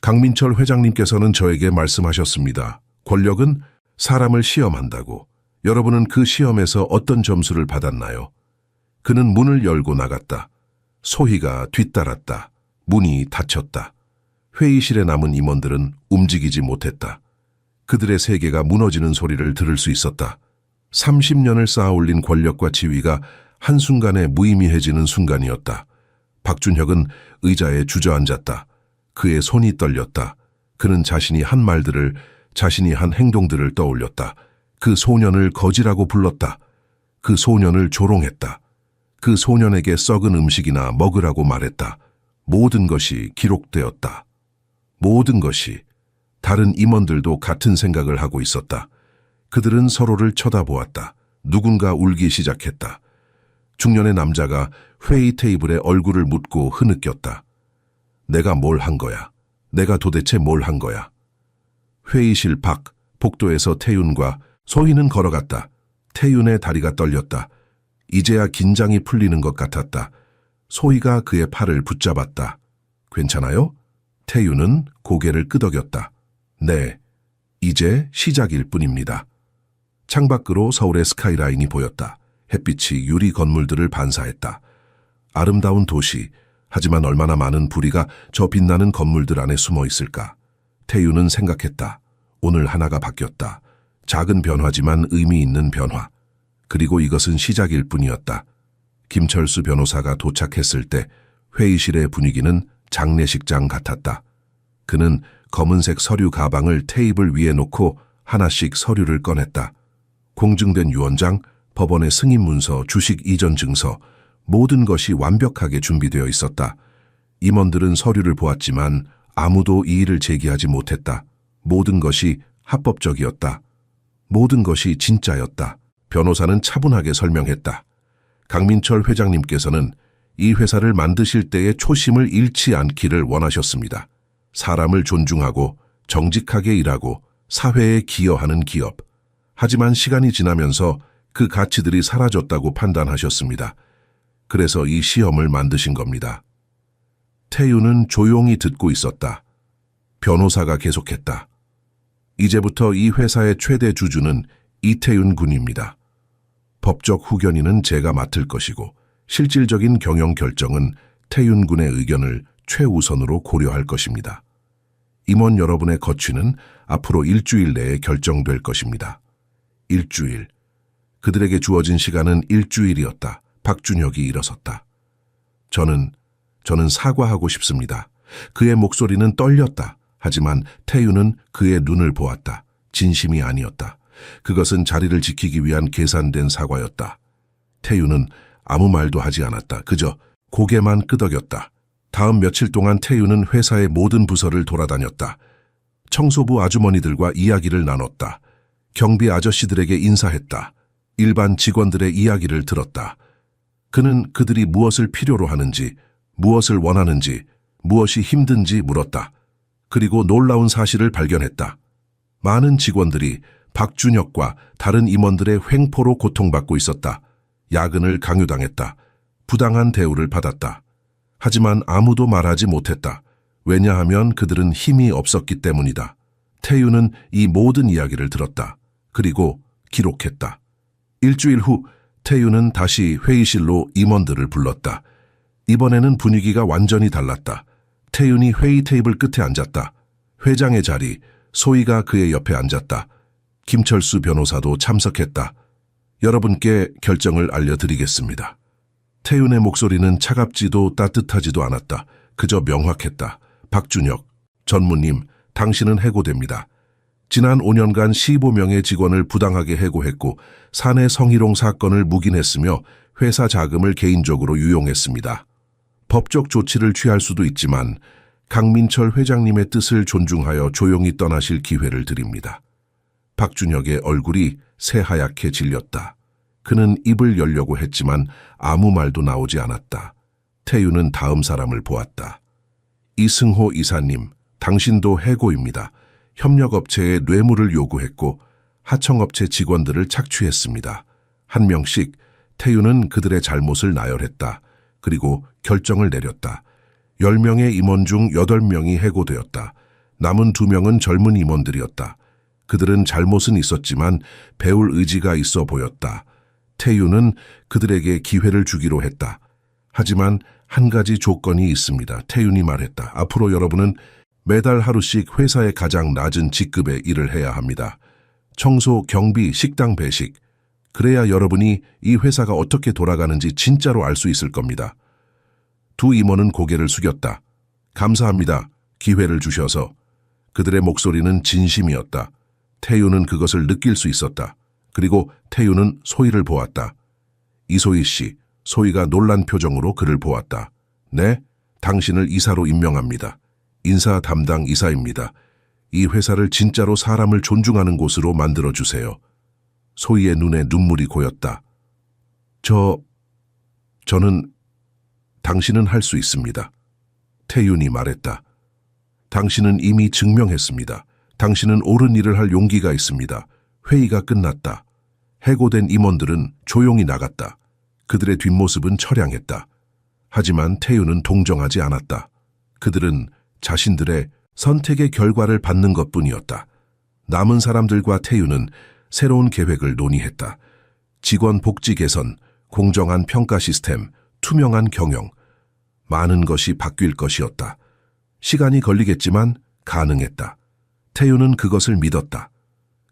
강민철 회장님께서는 저에게 말씀하셨습니다. 권력은 사람을 시험한다고. 여러분은 그 시험에서 어떤 점수를 받았나요? 그는 문을 열고 나갔다. 소희가 뒤따랐다. 문이 닫혔다. 회의실에 남은 임원들은 움직이지 못했다. 그들의 세계가 무너지는 소리를 들을 수 있었다. 30년을 쌓아올린 권력과 지위가 한순간에 무의미해지는 순간이었다. 박준혁은 의자에 주저앉았다. 그의 손이 떨렸다. 그는 자신이 한 말들을, 자신이 한 행동들을 떠올렸다. 그 소년을 거지라고 불렀다. 그 소년을 조롱했다. 그 소년에게 썩은 음식이나 먹으라고 말했다. 모든 것이 기록되었다. 모든 것이. 다른 임원들도 같은 생각을 하고 있었다. 그들은 서로를 쳐다보았다. 누군가 울기 시작했다. 중년의 남자가 회의 테이블에 얼굴을 묻고 흐느꼈다. 내가 뭘 한 거야? 내가 도대체 뭘 한 거야? 회의실 밖, 복도에서 태윤과 소희는 걸어갔다. 태윤의 다리가 떨렸다. 이제야 긴장이 풀리는 것 같았다. 소희가 그의 팔을 붙잡았다. 괜찮아요? 태윤은 고개를 끄덕였다. 네, 이제 시작일 뿐입니다. 창밖으로 서울의 스카이라인이 보였다. 햇빛이 유리 건물들을 반사했다. 아름다운 도시, 하지만 얼마나 많은 불의가 저 빛나는 건물들 안에 숨어 있을까? 태윤은 생각했다. 오늘 하나가 바뀌었다. 작은 변화지만 의미 있는 변화. 그리고 이것은 시작일 뿐이었다. 김철수 변호사가 도착했을 때 회의실의 분위기는 장례식장 같았다. 그는 검은색 서류 가방을 테이블 위에 놓고 하나씩 서류를 꺼냈다. 공증된 유언장, 법원의 승인 문서, 주식 이전 증서, 모든 것이 완벽하게 준비되어 있었다. 임원들은 서류를 보았지만 아무도 이의를 제기하지 못했다. 모든 것이 합법적이었다. 모든 것이 진짜였다. 변호사는 차분하게 설명했다. 강민철 회장님께서는 이 회사를 만드실 때의 초심을 잃지 않기를 원하셨습니다. 사람을 존중하고 정직하게 일하고 사회에 기여하는 기업. 하지만 시간이 지나면서 그 가치들이 사라졌다고 판단하셨습니다. 그래서 이 시험을 만드신 겁니다. 태윤은 조용히 듣고 있었다. 변호사가 계속했다. 이제부터 이 회사의 최대 주주는 이태윤 군입니다. 법적 후견인은 제가 맡을 것이고 실질적인 경영 결정은 태윤 군의 의견을 최우선으로 고려할 것입니다. 임원 여러분의 거취는 앞으로 일주일 내에 결정될 것입니다. 일주일. 그들에게 주어진 시간은 일주일이었다. 박준혁이 일어섰다. 저는 사과하고 싶습니다. 그의 목소리는 떨렸다. 하지만 태윤은 그의 눈을 보았다. 진심이 아니었다. 그것은 자리를 지키기 위한 계산된 사과였다. 태윤은 아무 말도 하지 않았다. 그저 고개만 끄덕였다. 다음 며칠 동안 태윤은 회사의 모든 부서를 돌아다녔다. 청소부 아주머니들과 이야기를 나눴다. 경비 아저씨들에게 인사했다. 일반 직원들의 이야기를 들었다. 그는 그들이 무엇을 필요로 하는지, 무엇을 원하는지, 무엇이 힘든지 물었다. 그리고 놀라운 사실을 발견했다. 많은 직원들이 박준혁과 다른 임원들의 횡포로 고통받고 있었다. 야근을 강요당했다. 부당한 대우를 받았다. 하지만 아무도 말하지 못했다. 왜냐하면 그들은 힘이 없었기 때문이다. 태윤은 이 모든 이야기를 들었다. 그리고 기록했다. 일주일 후 태윤은 다시 회의실로 임원들을 불렀다. 이번에는 분위기가 완전히 달랐다. 태윤이 회의 테이블 끝에 앉았다. 회장의 자리, 소희가 그의 옆에 앉았다. 김철수 변호사도 참석했다. 여러분께 결정을 알려드리겠습니다. 태윤의 목소리는 차갑지도 따뜻하지도 않았다. 그저 명확했다. 박준혁, 전무님, 당신은 해고됩니다. 지난 5년간 15명의 직원을 부당하게 해고했고 사내 성희롱 사건을 묵인했으며 회사 자금을 개인적으로 유용했습니다. 법적 조치를 취할 수도 있지만 강민철 회장님의 뜻을 존중하여 조용히 떠나실 기회를 드립니다. 박준혁의 얼굴이 새하얗게 질렸다. 그는 입을 열려고 했지만 아무 말도 나오지 않았다. 태윤은 다음 사람을 보았다. 이승호 이사님, 당신도 해고입니다. 협력업체에 뇌물을 요구했고 하청업체 직원들을 착취했습니다. 한 명씩 태윤은 그들의 잘못을 나열했다. 그리고 결정을 내렸다. 10명의 임원 중 8명이 해고되었다. 남은 2명은 젊은 임원들이었다. 그들은 잘못은 있었지만 배울 의지가 있어 보였다. 태윤은 그들에게 기회를 주기로 했다. 하지만 한 가지 조건이 있습니다. 태윤이 말했다. 앞으로 여러분은 매달 하루씩 회사의 가장 낮은 직급의 일을 해야 합니다. 청소, 경비, 식당 배식. 그래야 여러분이 이 회사가 어떻게 돌아가는지 진짜로 알 수 있을 겁니다. 두 임원은 고개를 숙였다. 감사합니다. 기회를 주셔서. 그들의 목소리는 진심이었다. 태윤은 그것을 느낄 수 있었다. 그리고 태윤은 소희를 보았다. 이소희 씨, 소희가 놀란 표정으로 그를 보았다. 네, 당신을 이사로 임명합니다. 인사 담당 이사입니다. 이 회사를 진짜로 사람을 존중하는 곳으로 만들어주세요. 소희의 눈에 눈물이 고였다. 저는 당신은 할 수 있습니다. 태윤이 말했다. 당신은 이미 증명했습니다. 당신은 옳은 일을 할 용기가 있습니다. 회의가 끝났다. 해고된 임원들은 조용히 나갔다. 그들의 뒷모습은 처량했다. 하지만 태윤은 동정하지 않았다. 그들은 자신들의 선택의 결과를 받는 것뿐이었다. 남은 사람들과 태윤은 새로운 계획을 논의했다. 직원 복지 개선, 공정한 평가 시스템, 투명한 경영. 많은 것이 바뀔 것이었다. 시간이 걸리겠지만 가능했다. 태윤은 그것을 믿었다.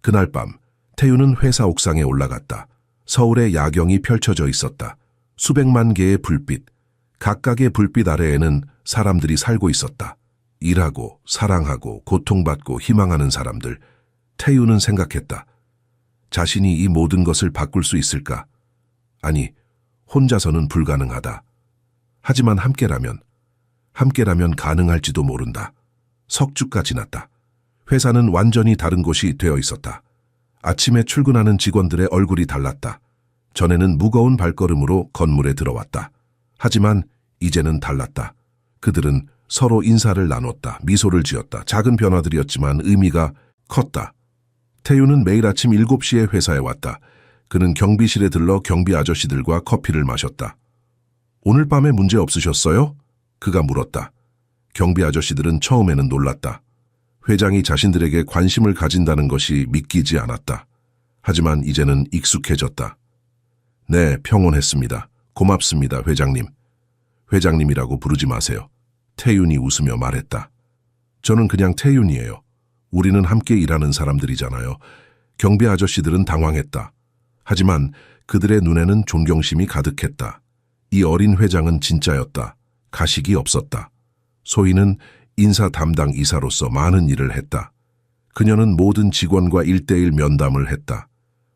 그날 밤 태윤은 회사 옥상에 올라갔다. 서울의 야경이 펼쳐져 있었다. 수백만 개의 불빛, 각각의 불빛 아래에는 사람들이 살고 있었다. 일하고 사랑하고 고통받고 희망하는 사람들. 태윤은 생각했다. 자신이 이 모든 것을 바꿀 수 있을까? 아니, 혼자서는 불가능하다. 하지만 함께라면 가능할지도 모른다. 석 주가 지났다. 회사는 완전히 다른 곳이 되어 있었다. 아침에 출근하는 직원들의 얼굴이 달랐다. 전에는 무거운 발걸음으로 건물에 들어왔다. 하지만 이제는 달랐다. 그들은 서로 인사를 나눴다. 미소를 지었다. 작은 변화들이었지만 의미가 컸다. 태윤은 매일 아침 7시에 회사에 왔다. 그는 경비실에 들러 경비 아저씨들과 커피를 마셨다. 오늘 밤에 문제 없으셨어요? 그가 물었다. 경비 아저씨들은 처음에는 놀랐다. 회장이 자신들에게 관심을 가진다는 것이 믿기지 않았다. 하지만 이제는 익숙해졌다. 네, 평온했습니다. 고맙습니다, 회장님. 회장님이라고 부르지 마세요. 태윤이 웃으며 말했다. 저는 그냥 태윤이에요. 우리는 함께 일하는 사람들이잖아요. 경비 아저씨들은 당황했다. 하지만 그들의 눈에는 존경심이 가득했다. 이 어린 회장은 진짜였다. 가식이 없었다. 소희는 인사 담당 이사로서 많은 일을 했다. 그녀는 모든 직원과 1:1 면담을 했다.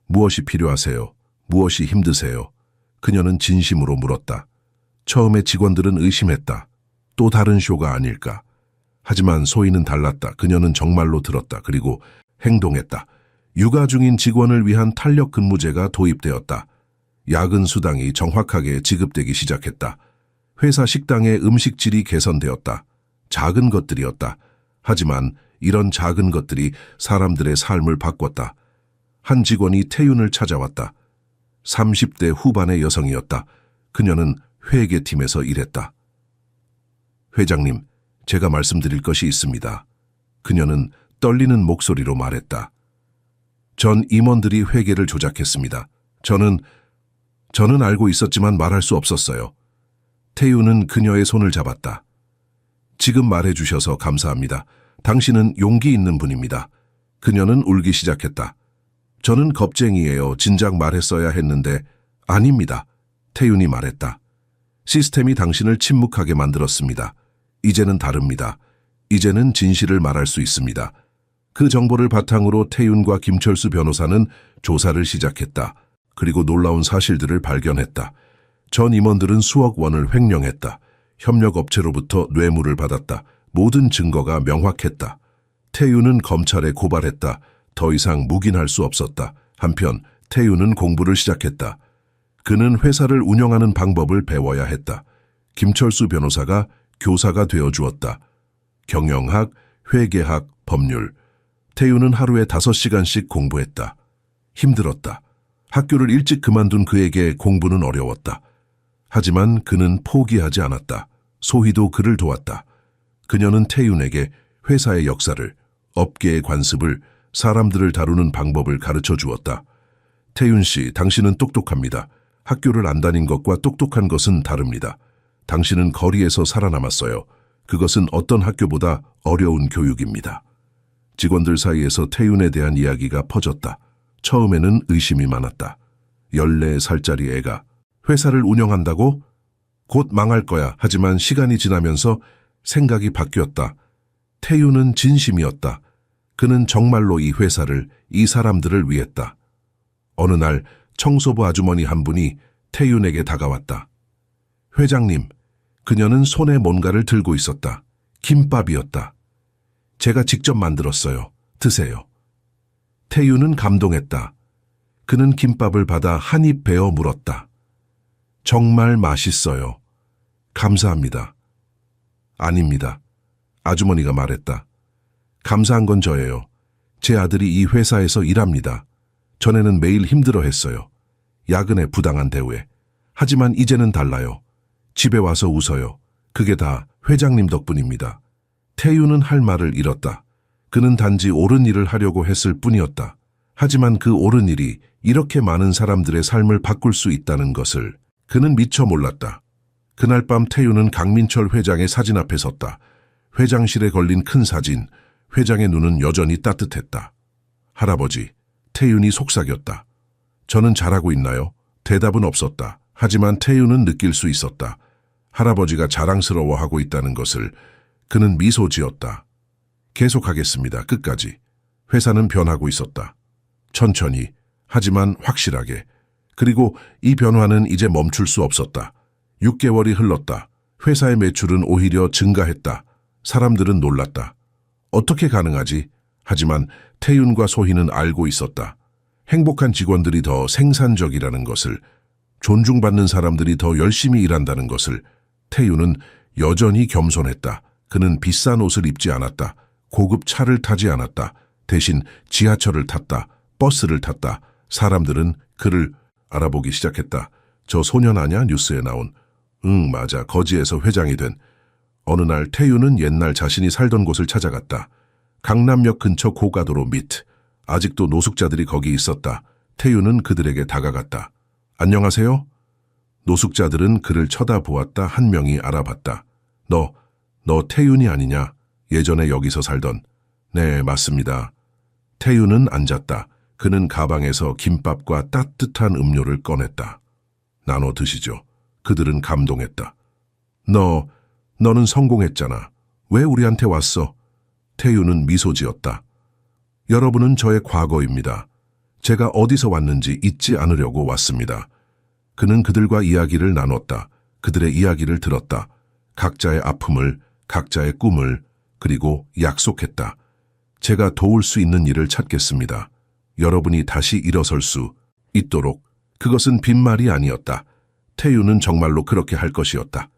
무엇이 필요하세요? 무엇이 힘드세요? 그녀는 진심으로 물었다. 처음에 직원들은 의심했다. 또 다른 쇼가 아닐까? 하지만 소희는 달랐다. 그녀는 정말로 들었다. 그리고 행동했다. 육아 중인 직원을 위한 탄력 근무제가 도입되었다. 야근 수당이 정확하게 지급되기 시작했다. 회사 식당의 음식질이 개선되었다. 작은 것들이었다. 하지만 이런 작은 것들이 사람들의 삶을 바꿨다. 한 직원이 태윤을 찾아왔다. 30대 후반의 여성이었다. 그녀는 회계팀에서 일했다. 회장님, 제가 말씀드릴 것이 있습니다. 그녀는 떨리는 목소리로 말했다. 전 임원들이 회계를 조작했습니다. 저는 알고 있었지만 말할 수 없었어요. 태윤은 그녀의 손을 잡았다. 지금 말해주셔서 감사합니다. 당신은 용기 있는 분입니다. 그녀는 울기 시작했다. 저는 겁쟁이에요. 진작 말했어야 했는데. 아닙니다. 태윤이 말했다. 시스템이 당신을 침묵하게 만들었습니다. 이제는 다릅니다. 이제는 진실을 말할 수 있습니다. 그 정보를 바탕으로 태윤과 김철수 변호사는 조사를 시작했다. 그리고 놀라운 사실들을 발견했다. 전 임원들은 수억 원을 횡령했다. 협력업체로부터 뇌물을 받았다. 모든 증거가 명확했다. 태윤은 검찰에 고발했다. 더 이상 묵인할 수 없었다. 한편 태윤은 공부를 시작했다. 그는 회사를 운영하는 방법을 배워야 했다. 김철수 변호사가 교사가 되어주었다. 경영학, 회계학, 법률. 태윤은 하루에 5시간씩 공부했다. 힘들었다. 학교를 일찍 그만둔 그에게 공부는 어려웠다. 하지만 그는 포기하지 않았다. 소희도 그를 도왔다. 그녀는 태윤에게 회사의 역사를, 업계의 관습을, 사람들을 다루는 방법을 가르쳐 주었다. 태윤 씨, 당신은 똑똑합니다. 학교를 안 다닌 것과 똑똑한 것은 다릅니다. 당신은 거리에서 살아남았어요. 그것은 어떤 학교보다 어려운 교육입니다. 직원들 사이에서 태윤에 대한 이야기가 퍼졌다. 처음에는 의심이 많았다. 14살짜리 애가 회사를 운영한다고? 곧 망할 거야. 하지만 시간이 지나면서 생각이 바뀌었다. 태윤은 진심이었다. 그는 정말로 이 회사를, 이 사람들을 위했다. 어느 날 청소부 아주머니 한 분이 태윤에게 다가왔다. 회장님, 그녀는 손에 뭔가를 들고 있었다. 김밥이었다. 제가 직접 만들었어요. 드세요. 태윤은 감동했다. 그는 김밥을 받아 한 입 베어 물었다. 정말 맛있어요. 감사합니다. 아닙니다. 아주머니가 말했다. 감사한 건 저예요. 제 아들이 이 회사에서 일합니다. 전에는 매일 힘들어했어요. 야근에 부당한 대우에. 하지만 이제는 달라요. 집에 와서 웃어요. 그게 다 회장님 덕분입니다. 태윤은 할 말을 잃었다. 그는 단지 옳은 일을 하려고 했을 뿐이었다. 하지만 그 옳은 일이 이렇게 많은 사람들의 삶을 바꿀 수 있다는 것을 그는 미처 몰랐다. 그날 밤 태윤은 강민철 회장의 사진 앞에 섰다. 회장실에 걸린 큰 사진, 회장의 눈은 여전히 따뜻했다. 할아버지, 태윤이 속삭였다. 저는 잘하고 있나요? 대답은 없었다. 하지만 태윤은 느낄 수 있었다. 할아버지가 자랑스러워하고 있다는 것을. 그는 미소 지었다. 계속하겠습니다. 끝까지. 회사는 변하고 있었다. 천천히, 하지만 확실하게. 그리고 이 변화는 이제 멈출 수 없었다. 6개월이 흘렀다. 회사의 매출은 오히려 증가했다. 사람들은 놀랐다. 어떻게 가능하지? 하지만 태윤과 소희는 알고 있었다. 행복한 직원들이 더 생산적이라는 것을, 존중받는 사람들이 더 열심히 일한다는 것을. 태윤은 여전히 겸손했다. 그는 비싼 옷을 입지 않았다. 고급 차를 타지 않았다. 대신 지하철을 탔다. 버스를 탔다. 사람들은 그를 알아보기 시작했다. 저 소년 아냐? 뉴스에 나온. 응, 맞아. 거지에서 회장이 된. 어느 날 태윤은 옛날 자신이 살던 곳을 찾아갔다. 강남역 근처 고가도로 밑. 아직도 노숙자들이 거기 있었다. 태윤은 그들에게 다가갔다. 안녕하세요? 노숙자들은 그를 쳐다보았다. 한 명이 알아봤다. 너 태윤이 아니냐? 예전에 여기서 살던. 네, 맞습니다. 태윤은 앉았다. 그는 가방에서 김밥과 따뜻한 음료를 꺼냈다. 나눠 드시죠. 그들은 감동했다. 너는 성공했잖아. 왜 우리한테 왔어? 태윤은 미소 지었다. 여러분은 저의 과거입니다. 제가 어디서 왔는지 잊지 않으려고 왔습니다. 그는 그들과 이야기를 나눴다. 그들의 이야기를 들었다. 각자의 아픔을, 각자의 꿈을, 그리고 약속했다. 제가 도울 수 있는 일을 찾겠습니다. 여러분이 다시 일어설 수 있도록. 그것은 빈말이 아니었다. 태윤은 정말로 그렇게 할 것이었다.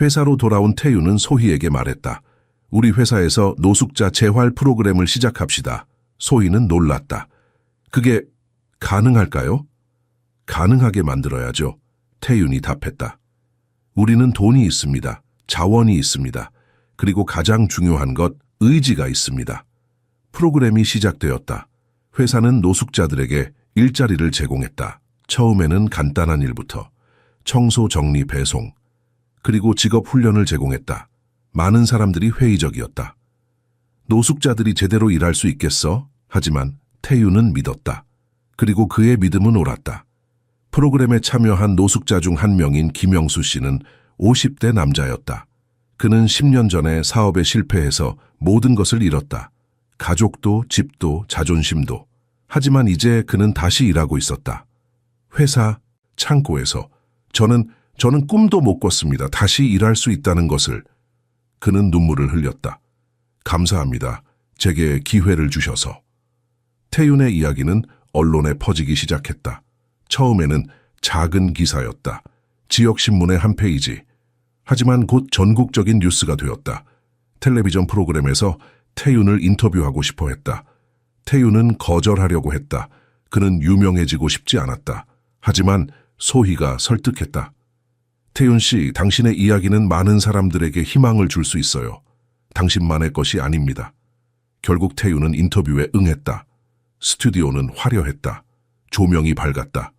회사로 돌아온 태윤은 소희에게 말했다. 우리 회사에서 노숙자 재활 프로그램을 시작합시다. 소희는 놀랐다. 그게 가능할까요? 가능하게 만들어야죠. 태윤이 답했다. 우리는 돈이 있습니다. 자원이 있습니다. 그리고 가장 중요한 것, 의지가 있습니다. 프로그램이 시작되었다. 회사는 노숙자들에게 일자리를 제공했다. 처음에는 간단한 일부터 청소, 정리, 배송, 그리고 직업 훈련을 제공했다. 많은 사람들이 회의적이었다. 노숙자들이 제대로 일할 수 있겠어? 하지만 태윤은 믿었다. 그리고 그의 믿음은 옳았다. 프로그램에 참여한 노숙자 중 한 명인 김영수 씨는 50대 남자였다. 그는 10년 전에 사업에 실패해서 모든 것을 잃었다. 가족도, 집도, 자존심도. 하지만 이제 그는 다시 일하고 있었다. 회사, 창고에서. 저는 꿈도 못 꿨습니다. 다시 일할 수 있다는 것을. 그는 눈물을 흘렸다. 감사합니다. 제게 기회를 주셔서. 태윤의 이야기는 언론에 퍼지기 시작했다. 처음에는 작은 기사였다. 지역신문의 한 페이지. 하지만 곧 전국적인 뉴스가 되었다. 텔레비전 프로그램에서 태윤을 인터뷰하고 싶어 했다. 태윤은 거절하려고 했다. 그는 유명해지고 싶지 않았다. 하지만 소희가 설득했다. 태윤 씨, 당신의 이야기는 많은 사람들에게 희망을 줄 수 있어요. 당신만의 것이 아닙니다. 결국 태윤은 인터뷰에 응했다. 스튜디오는 화려했다. 조명이 밝았다.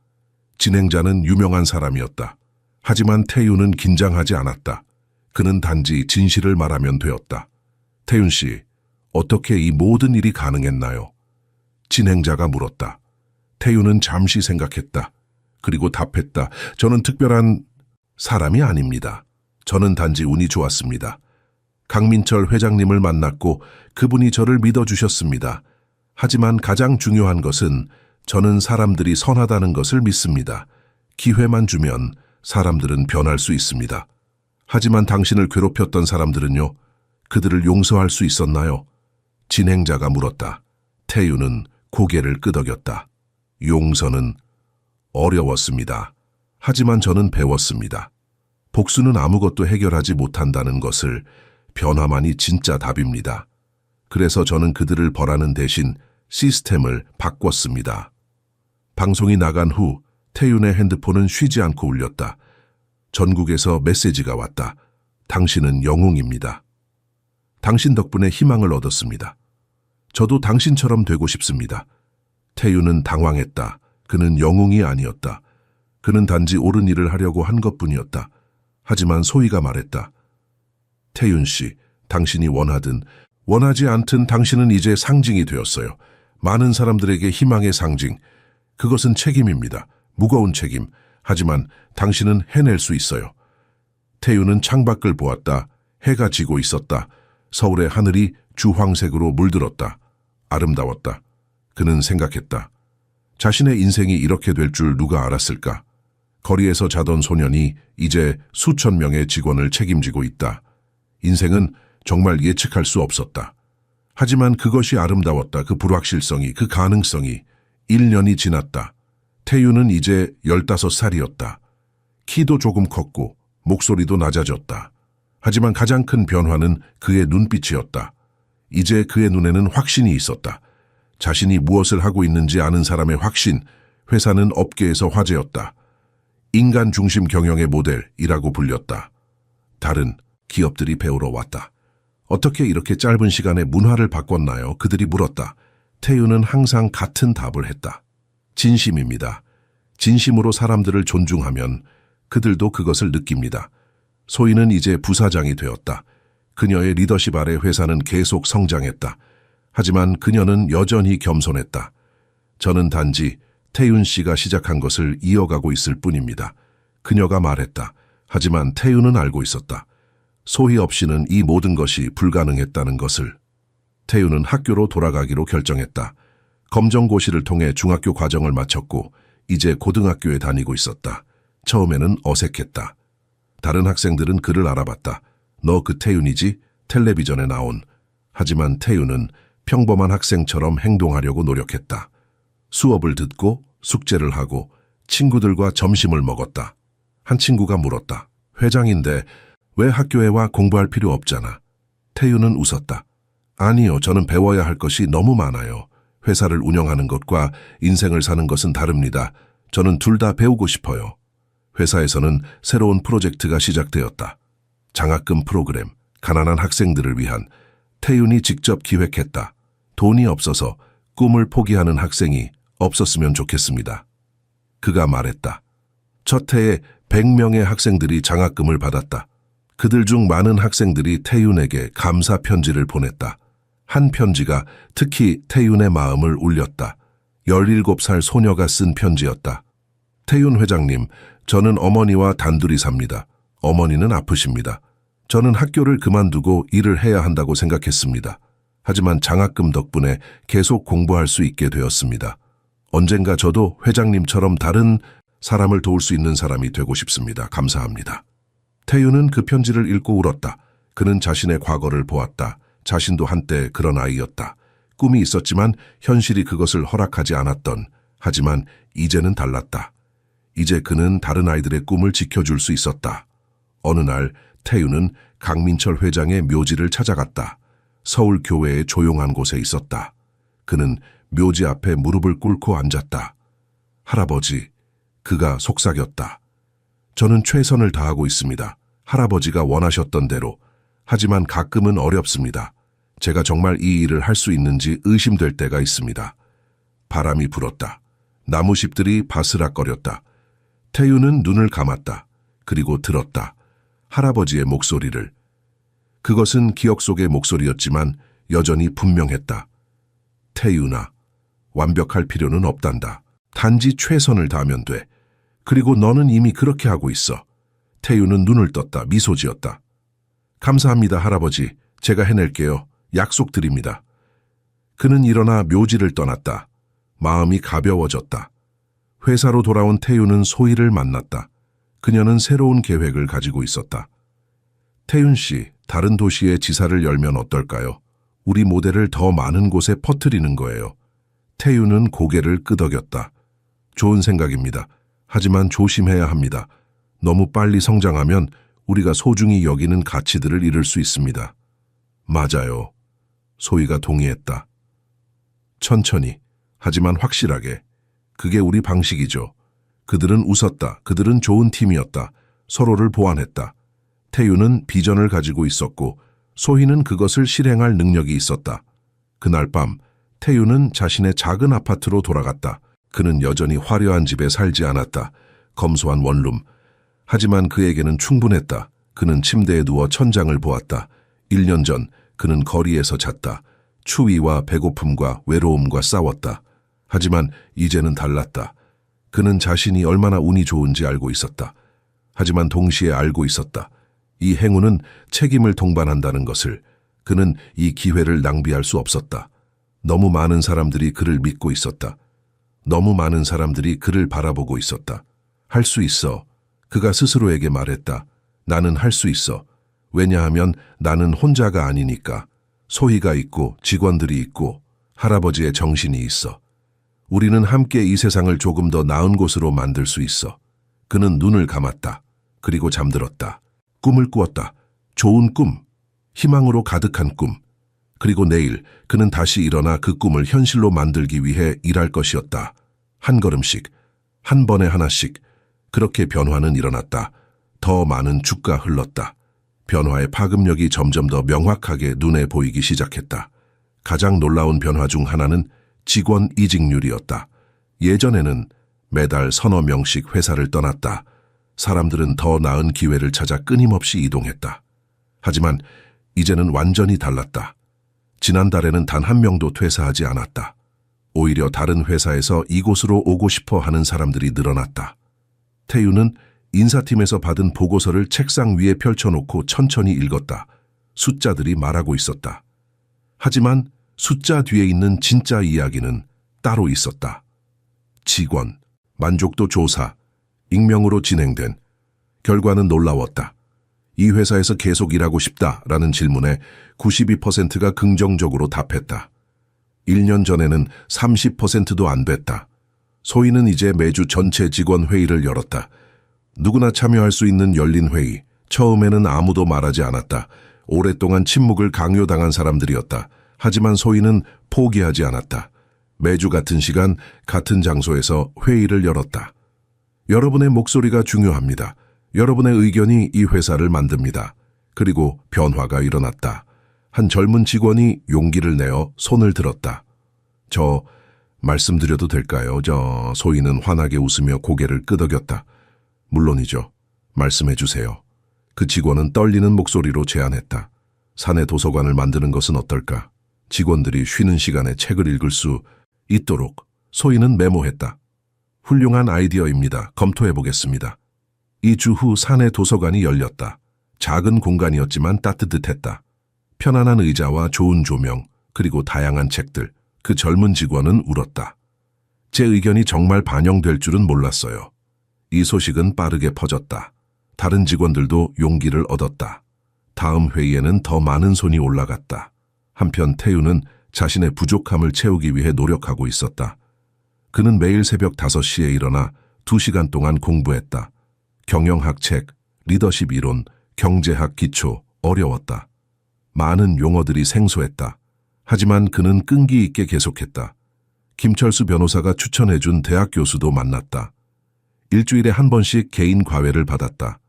진행자는 유명한 사람이었다. 하지만 태윤은 긴장하지 않았다. 그는 단지 진실을 말하면 되었다. 태윤 씨, 어떻게 이 모든 일이 가능했나요? 진행자가 물었다. 태윤은 잠시 생각했다. 그리고 답했다. 저는 특별한 사람이 아닙니다. 저는 단지 운이 좋았습니다. 강민철 회장님을 만났고 그분이 저를 믿어주셨습니다. 하지만 가장 중요한 것은 저는 사람들이 선하다는 것을 믿습니다. 기회만 주면 사람들은 변할 수 있습니다. 하지만 당신을 괴롭혔던 사람들은요? 그들을 용서할 수 있었나요? 진행자가 물었다. 태윤은 고개를 끄덕였다. 용서는 어려웠습니다. 하지만 저는 배웠습니다. 복수는 아무것도 해결하지 못한다는 것을, 변화만이 진짜 답입니다. 그래서 저는 그들을 벌하는 대신 시스템을 바꿨습니다. 방송이 나간 후 태윤의 핸드폰은 쉬지 않고 울렸다. 전국에서 메시지가 왔다. 당신은 영웅입니다. 당신 덕분에 희망을 얻었습니다. 저도 당신처럼 되고 싶습니다. 태윤은 당황했다. 그는 영웅이 아니었다. 그는 단지 옳은 일을 하려고 한 것뿐이었다. 하지만 소희가 말했다. 태윤 씨, 당신이 원하든 원하지 않든 당신은 이제 상징이 되었어요. 많은 사람들에게 희망의 상징. 그것은 책임입니다. 무거운 책임. 하지만 당신은 해낼 수 있어요. 태윤은 창밖을 보았다. 해가 지고 있었다. 서울의 하늘이 주황색으로 물들었다. 아름다웠다. 그는 생각했다. 자신의 인생이 이렇게 될 줄 누가 알았을까? 거리에서 자던 소년이 이제 수천 명의 직원을 책임지고 있다. 인생은 정말 예측할 수 없었다. 하지만 그것이 아름다웠다. 그 불확실성이, 그 가능성이. 1년이 지났다. 태윤은 이제 15살이었다. 키도 조금 컸고 목소리도 낮아졌다. 하지만 가장 큰 변화는 그의 눈빛이었다. 이제 그의 눈에는 확신이 있었다. 자신이 무엇을 하고 있는지 아는 사람의 확신. 회사는 업계에서 화제였다. 인간 중심 경영의 모델이라고 불렸다. 다른 기업들이 배우러 왔다. 어떻게 이렇게 짧은 시간에 문화를 바꿨나요? 그들이 물었다. 태윤은 항상 같은 답을 했다. 진심입니다. 진심으로 사람들을 존중하면 그들도 그것을 느낍니다. 소희는 이제 부사장이 되었다. 그녀의 리더십 아래 회사는 계속 성장했다. 하지만 그녀는 여전히 겸손했다. 저는 단지 태윤 씨가 시작한 것을 이어가고 있을 뿐입니다. 그녀가 말했다. 하지만 태윤은 알고 있었다. 소희 없이는 이 모든 것이 불가능했다는 것을. 태윤은 학교로 돌아가기로 결정했다. 검정고시를 통해 중학교 과정을 마쳤고 이제 고등학교에 다니고 있었다. 처음에는 어색했다. 다른 학생들은 그를 알아봤다. 너 그 태윤이지? 텔레비전에 나온. 하지만 태윤은 평범한 학생처럼 행동하려고 노력했다. 수업을 듣고 숙제를 하고 친구들과 점심을 먹었다. 한 친구가 물었다. 회장인데 왜 학교에 와? 공부할 필요 없잖아. 태윤은 웃었다. 아니요, 저는 배워야 할 것이 너무 많아요. 회사를 운영하는 것과 인생을 사는 것은 다릅니다. 저는 둘 다 배우고 싶어요. 회사에서는 새로운 프로젝트가 시작되었다. 장학금 프로그램, 가난한 학생들을 위한. 태윤이 직접 기획했다. 돈이 없어서 꿈을 포기하는 학생이 없었으면 좋겠습니다. 그가 말했다. 첫 해에 100명의 학생들이 장학금을 받았다. 그들 중 많은 학생들이 태윤에게 감사 편지를 보냈다. 한 편지가 특히 태윤의 마음을 울렸다. 17살 소녀가 쓴 편지였다. 태윤 회장님, 저는 어머니와 단둘이 삽니다. 어머니는 아프십니다. 저는 학교를 그만두고 일을 해야 한다고 생각했습니다. 하지만 장학금 덕분에 계속 공부할 수 있게 되었습니다. 언젠가 저도 회장님처럼 다른 사람을 도울 수 있는 사람이 되고 싶습니다. 감사합니다. 태윤은 그 편지를 읽고 울었다. 그는 자신의 과거를 보았다. 자신도 한때 그런 아이였다. 꿈이 있었지만 현실이 그것을 허락하지 않았던. 하지만 이제는 달랐다. 이제 그는 다른 아이들의 꿈을 지켜줄 수 있었다. 어느 날 태윤은 강민철 회장의 묘지를 찾아갔다. 서울 교회의 조용한 곳에 있었다. 그는 묘지 앞에 무릎을 꿇고 앉았다. 할아버지, 그가 속삭였다. 저는 최선을 다하고 있습니다. 할아버지가 원하셨던 대로. 하지만 가끔은 어렵습니다. 제가 정말 이 일을 할 수 있는지 의심될 때가 있습니다. 바람이 불었다. 나무잎들이 바스락거렸다. 태윤은 눈을 감았다. 그리고 들었다. 할아버지의 목소리를. 그것은 기억 속의 목소리였지만 여전히 분명했다. 태윤아, 완벽할 필요는 없단다. 단지 최선을 다하면 돼. 그리고 너는 이미 그렇게 하고 있어. 태윤은 눈을 떴다. 미소 지었다. 감사합니다, 할아버지. 제가 해낼게요. 약속드립니다. 그는 일어나 묘지를 떠났다. 마음이 가벼워졌다. 회사로 돌아온 태윤은 소희를 만났다. 그녀는 새로운 계획을 가지고 있었다. 태윤 씨, 다른 도시에 지사를 열면 어떨까요? 우리 모델을 더 많은 곳에 퍼뜨리는 거예요. 태윤은 고개를 끄덕였다. 좋은 생각입니다. 하지만 조심해야 합니다. 너무 빨리 성장하면 우리가 소중히 여기는 가치들을 잃을 수 있습니다. 맞아요. 소희가 동의했다. 천천히, 하지만 확실하게. 그게 우리 방식이죠. 그들은 웃었다. 그들은 좋은 팀이었다. 서로를 보완했다. 태윤은 비전을 가지고 있었고 소희는 그것을 실행할 능력이 있었다. 그날 밤 태윤은 자신의 작은 아파트로 돌아갔다. 그는 여전히 화려한 집에 살지 않았다. 검소한 원룸. 하지만 그에게는 충분했다. 그는 침대에 누워 천장을 보았다. 1년 전 그는 거리에서 잤다. 추위와 배고픔과 외로움과 싸웠다. 하지만 이제는 달랐다. 그는 자신이 얼마나 운이 좋은지 알고 있었다. 하지만 동시에 알고 있었다. 이 행운은 책임을 동반한다는 것을. 그는 이 기회를 낭비할 수 없었다. 너무 많은 사람들이 그를 믿고 있었다. 너무 많은 사람들이 그를 바라보고 있었다. 할 수 있어. 그가 스스로에게 말했다. 나는 할 수 있어. 왜냐하면 나는 혼자가 아니니까. 소희가 있고 직원들이 있고 할아버지의 정신이 있어. 우리는 함께 이 세상을 조금 더 나은 곳으로 만들 수 있어. 그는 눈을 감았다. 그리고 잠들었다. 꿈을 꾸었다. 좋은 꿈. 희망으로 가득한 꿈. 그리고 내일 그는 다시 일어나 그 꿈을 현실로 만들기 위해 일할 것이었다. 한 걸음씩, 한 번에 하나씩. 그렇게 변화는 일어났다. 더 많은 주가 흘렀다. 변화의 파급력이 점점 더 명확하게 눈에 보이기 시작했다. 가장 놀라운 변화 중 하나는 직원 이직률이었다. 예전에는 매달 서너 명씩 회사를 떠났다. 사람들은 더 나은 기회를 찾아 끊임없이 이동했다. 하지만 이제는 완전히 달랐다. 지난달에는 단 한 명도 퇴사하지 않았다. 오히려 다른 회사에서 이곳으로 오고 싶어 하는 사람들이 늘어났다. 태윤은 인사팀에서 받은 보고서를 책상 위에 펼쳐놓고 천천히 읽었다. 숫자들이 말하고 있었다. 하지만 숫자 뒤에 있는 진짜 이야기는 따로 있었다. 직원, 만족도 조사, 익명으로 진행된. 결과는 놀라웠다. 이 회사에서 계속 일하고 싶다라는 질문에 92%가 긍정적으로 답했다. 1년 전에는 30%도 안 됐다. 소희는 이제 매주 전체 직원 회의를 열었다. 누구나 참여할 수 있는 열린 회의. 처음에는 아무도 말하지 않았다. 오랫동안 침묵을 강요당한 사람들이었다. 하지만 소희는 포기하지 않았다. 매주 같은 시간, 같은 장소에서 회의를 열었다. 여러분의 목소리가 중요합니다. 여러분의 의견이 이 회사를 만듭니다. 그리고 변화가 일어났다. 한 젊은 직원이 용기를 내어 손을 들었다. 저 말씀드려도 될까요? 소희는 환하게 웃으며 고개를 끄덕였다. 물론이죠. 말씀해 주세요. 그 직원은 떨리는 목소리로 제안했다. 사내 도서관을 만드는 것은 어떨까? 직원들이 쉬는 시간에 책을 읽을 수 있도록. 소희는 메모했다. 훌륭한 아이디어입니다. 검토해 보겠습니다. 2주 후 사내 도서관이 열렸다. 작은 공간이었지만 따뜻했다. 편안한 의자와 좋은 조명, 그리고 다양한 책들. 그 젊은 직원은 울었다. 제 의견이 정말 반영될 줄은 몰랐어요. 이 소식은 빠르게 퍼졌다. 다른 직원들도 용기를 얻었다. 다음 회의에는 더 많은 손이 올라갔다. 한편 태윤은 자신의 부족함을 채우기 위해 노력하고 있었다. 그는 매일 새벽 5시에 일어나 2시간 동안 공부했다. 경영학 책, 리더십 이론, 경제학 기초, 어려웠다. 많은 용어들이 생소했다. 하지만 그는 끈기 있게 계속했다. 김철수 변호사가 추천해준 대학 교수도 만났다. 일주일에 한 번씩 개인 과외를 받았다.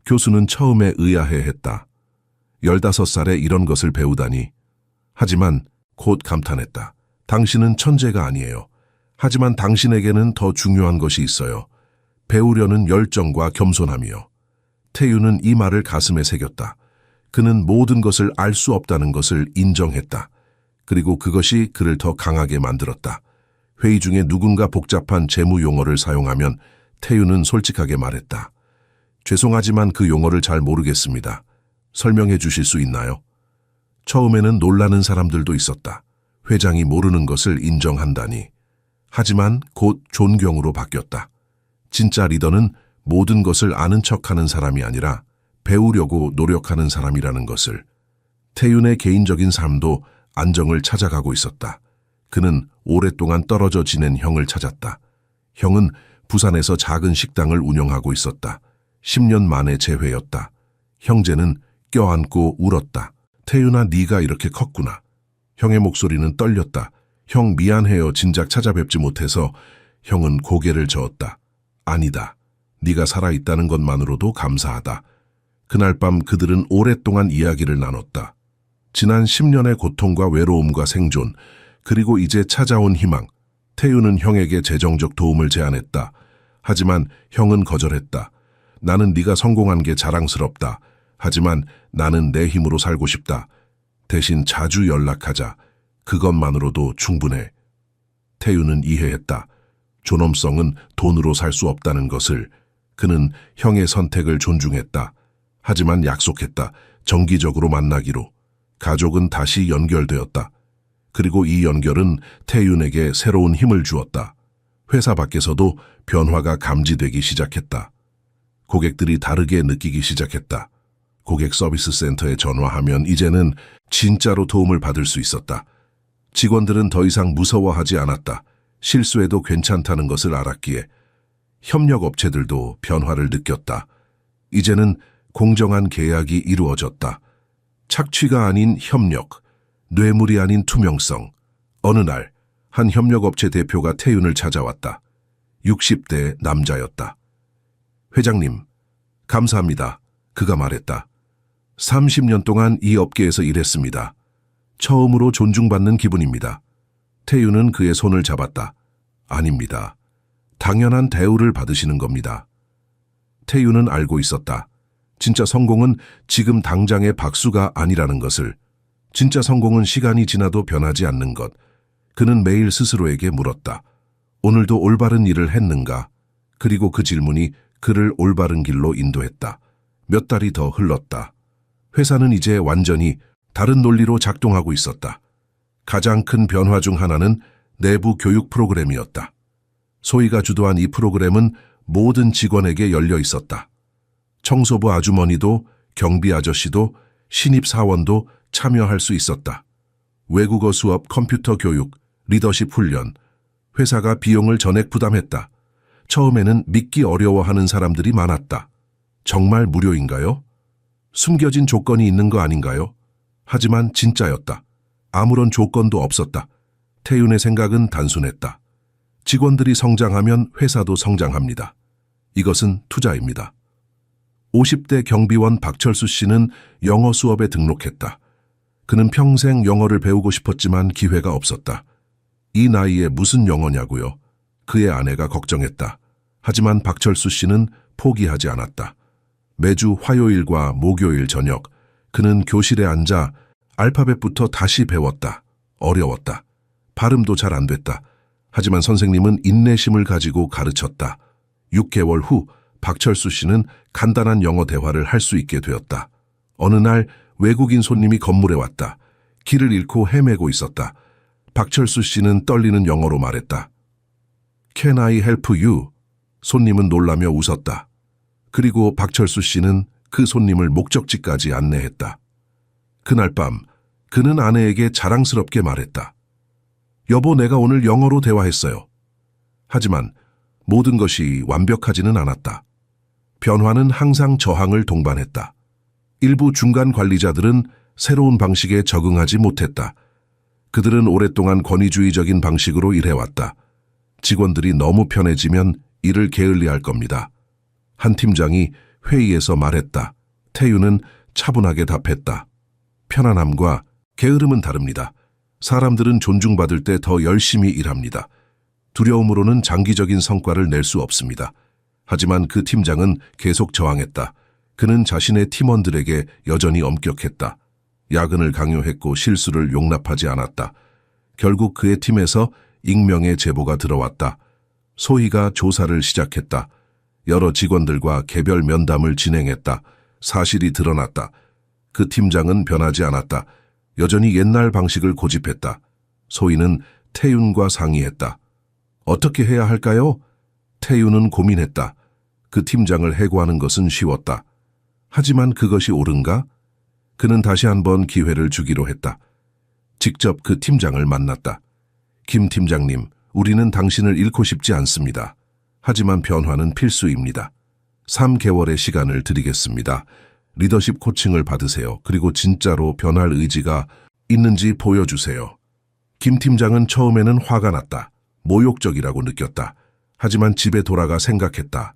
교수는 처음에 의아해했다. 15살에 이런 것을 배우다니. 하지만 곧 감탄했다. 당신은 천재가 아니에요. 하지만 당신에게는 더 중요한 것이 있어요. 배우려는 열정과 겸손함이요. 태유는 이 말을 가슴에 새겼다. 그는 모든 것을 알 수 없다는 것을 인정했다. 그리고 그것이 그를 더 강하게 만들었다. 회의 중에 누군가 복잡한 재무 용어를 사용하면 태유는 솔직하게 말했다. 죄송하지만 그 용어를 잘 모르겠습니다. 설명해 주실 수 있나요? 처음에는 놀라는 사람들도 있었다. 회장이 모르는 것을 인정한다니. 하지만 곧 존경으로 바뀌었다. 진짜 리더는 모든 것을 아는 척하는 사람이 아니라 배우려고 노력하는 사람이라는 것을. 태윤의 개인적인 삶도 안정을 찾아가고 있었다. 그는 오랫동안 떨어져 지낸 형을 찾았다. 형은 부산에서 작은 식당을 운영하고 있었다. 10년 만에 재회였다. 형제는 껴안고 울었다. 태윤아, 네가 이렇게 컸구나. 형의 목소리는 떨렸다. 형 미안해요. 진작 찾아뵙지 못해서. 형은 고개를 저었다. 아니다. 네가 살아있다는 것만으로도 감사하다. 그날 밤 그들은 오랫동안 이야기를 나눴다. 지난 10년의 고통과 외로움과 생존, 그리고 이제 찾아온 희망. 태윤은 형에게 재정적 도움을 제안했다. 하지만 형은 거절했다. 나는 네가 성공한 게 자랑스럽다. 하지만 나는 내 힘으로 살고 싶다. 대신 자주 연락하자. 그것만으로도 충분해. 태윤은 이해했다. 존엄성은 돈으로 살 수 없다는 것을. 그는 형의 선택을 존중했다. 하지만 약속했다. 정기적으로 만나기로. 가족은 다시 연결되었다. 그리고 이 연결은 태윤에게 새로운 힘을 주었다. 회사 밖에서도 변화가 감지되기 시작했다. 고객들이 다르게 느끼기 시작했다. 고객 서비스 센터에 전화하면 이제는 진짜로 도움을 받을 수 있었다. 직원들은 더 이상 무서워하지 않았다. 실수해도 괜찮다는 것을 알았기에. 협력 업체들도 변화를 느꼈다. 이제는 공정한 계약이 이루어졌다. 착취가 아닌 협력, 뇌물이 아닌 투명성. 어느 날 한 협력업체 대표가 태윤을 찾아왔다. 60대 남자였다. 회장님, 감사합니다. 그가 말했다. 30년 동안 이 업계에서 일했습니다. 처음으로 존중받는 기분입니다. 태윤은 그의 손을 잡았다. 아닙니다. 당연한 대우를 받으시는 겁니다. 태윤은 알고 있었다. 진짜 성공은 지금 당장의 박수가 아니라는 것을. 진짜 성공은 시간이 지나도 변하지 않는 것. 그는 매일 스스로에게 물었다. 오늘도 올바른 일을 했는가? 그리고 그 질문이 그를 올바른 길로 인도했다. 몇 달이 더 흘렀다. 회사는 이제 완전히 다른 논리로 작동하고 있었다. 가장 큰 변화 중 하나는 내부 교육 프로그램이었다. 소희가 주도한 이 프로그램은 모든 직원에게 열려 있었다. 청소부 아주머니도, 경비 아저씨도, 신입 사원도 참여할 수 있었다. 외국어 수업, 컴퓨터 교육, 리더십 훈련. 회사가 비용을 전액 부담했다. 처음에는 믿기 어려워하는 사람들이 많았다. 정말 무료인가요? 숨겨진 조건이 있는 거 아닌가요? 하지만 진짜였다. 아무런 조건도 없었다. 태윤의 생각은 단순했다. 직원들이 성장하면 회사도 성장합니다. 이것은 투자입니다. 50대 경비원 박철수 씨는 영어 수업에 등록했다. 그는 평생 영어를 배우고 싶었지만 기회가 없었다. 이 나이에 무슨 영어냐고요? 그의 아내가 걱정했다. 하지만 박철수 씨는 포기하지 않았다. 매주 화요일과 목요일 저녁 그는 교실에 앉아 알파벳부터 다시 배웠다. 어려웠다. 발음도 잘 안 됐다. 하지만 선생님은 인내심을 가지고 가르쳤다. 6개월 후 박철수 씨는 간단한 영어 대화를 할 수 있게 되었다. 어느 날 외국인 손님이 건물에 왔다. 길을 잃고 헤매고 있었다. 박철수 씨는 떨리는 영어로 말했다. Can I help you? 손님은 놀라며 웃었다. 그리고 박철수 씨는 그 손님을 목적지까지 안내했다. 그날 밤 그는 아내에게 자랑스럽게 말했다. 여보, 내가 오늘 영어로 대화했어요. 하지만 모든 것이 완벽하지는 않았다. 변화는 항상 저항을 동반했다. 일부 중간 관리자들은 새로운 방식에 적응하지 못했다. 그들은 오랫동안 권위주의적인 방식으로 일해왔다. 직원들이 너무 편해지면 일을 게을리할 겁니다. 한 팀장이 회의에서 말했다. 태윤은 차분하게 답했다. 편안함과 게으름은 다릅니다. 사람들은 존중받을 때 더 열심히 일합니다. 두려움으로는 장기적인 성과를 낼 수 없습니다. 하지만 그 팀장은 계속 저항했다. 그는 자신의 팀원들에게 여전히 엄격했다. 야근을 강요했고 실수를 용납하지 않았다. 결국 그의 팀에서 익명의 제보가 들어왔다. 소희가 조사를 시작했다. 여러 직원들과 개별 면담을 진행했다. 사실이 드러났다. 그 팀장은 변하지 않았다. 여전히 옛날 방식을 고집했다. 소희는 태윤과 상의했다. 어떻게 해야 할까요? 태윤은 고민했다. 그 팀장을 해고하는 것은 쉬웠다. 하지만 그것이 옳은가? 그는 다시 한번 기회를 주기로 했다. 직접 그 팀장을 만났다. 김 팀장님, 우리는 당신을 잃고 싶지 않습니다. 하지만 변화는 필수입니다. 3개월의 시간을 드리겠습니다. 리더십 코칭을 받으세요. 그리고 진짜로 변할 의지가 있는지 보여주세요. 김 팀장은 처음에는 화가 났다. 모욕적이라고 느꼈다. 하지만 집에 돌아가 생각했다.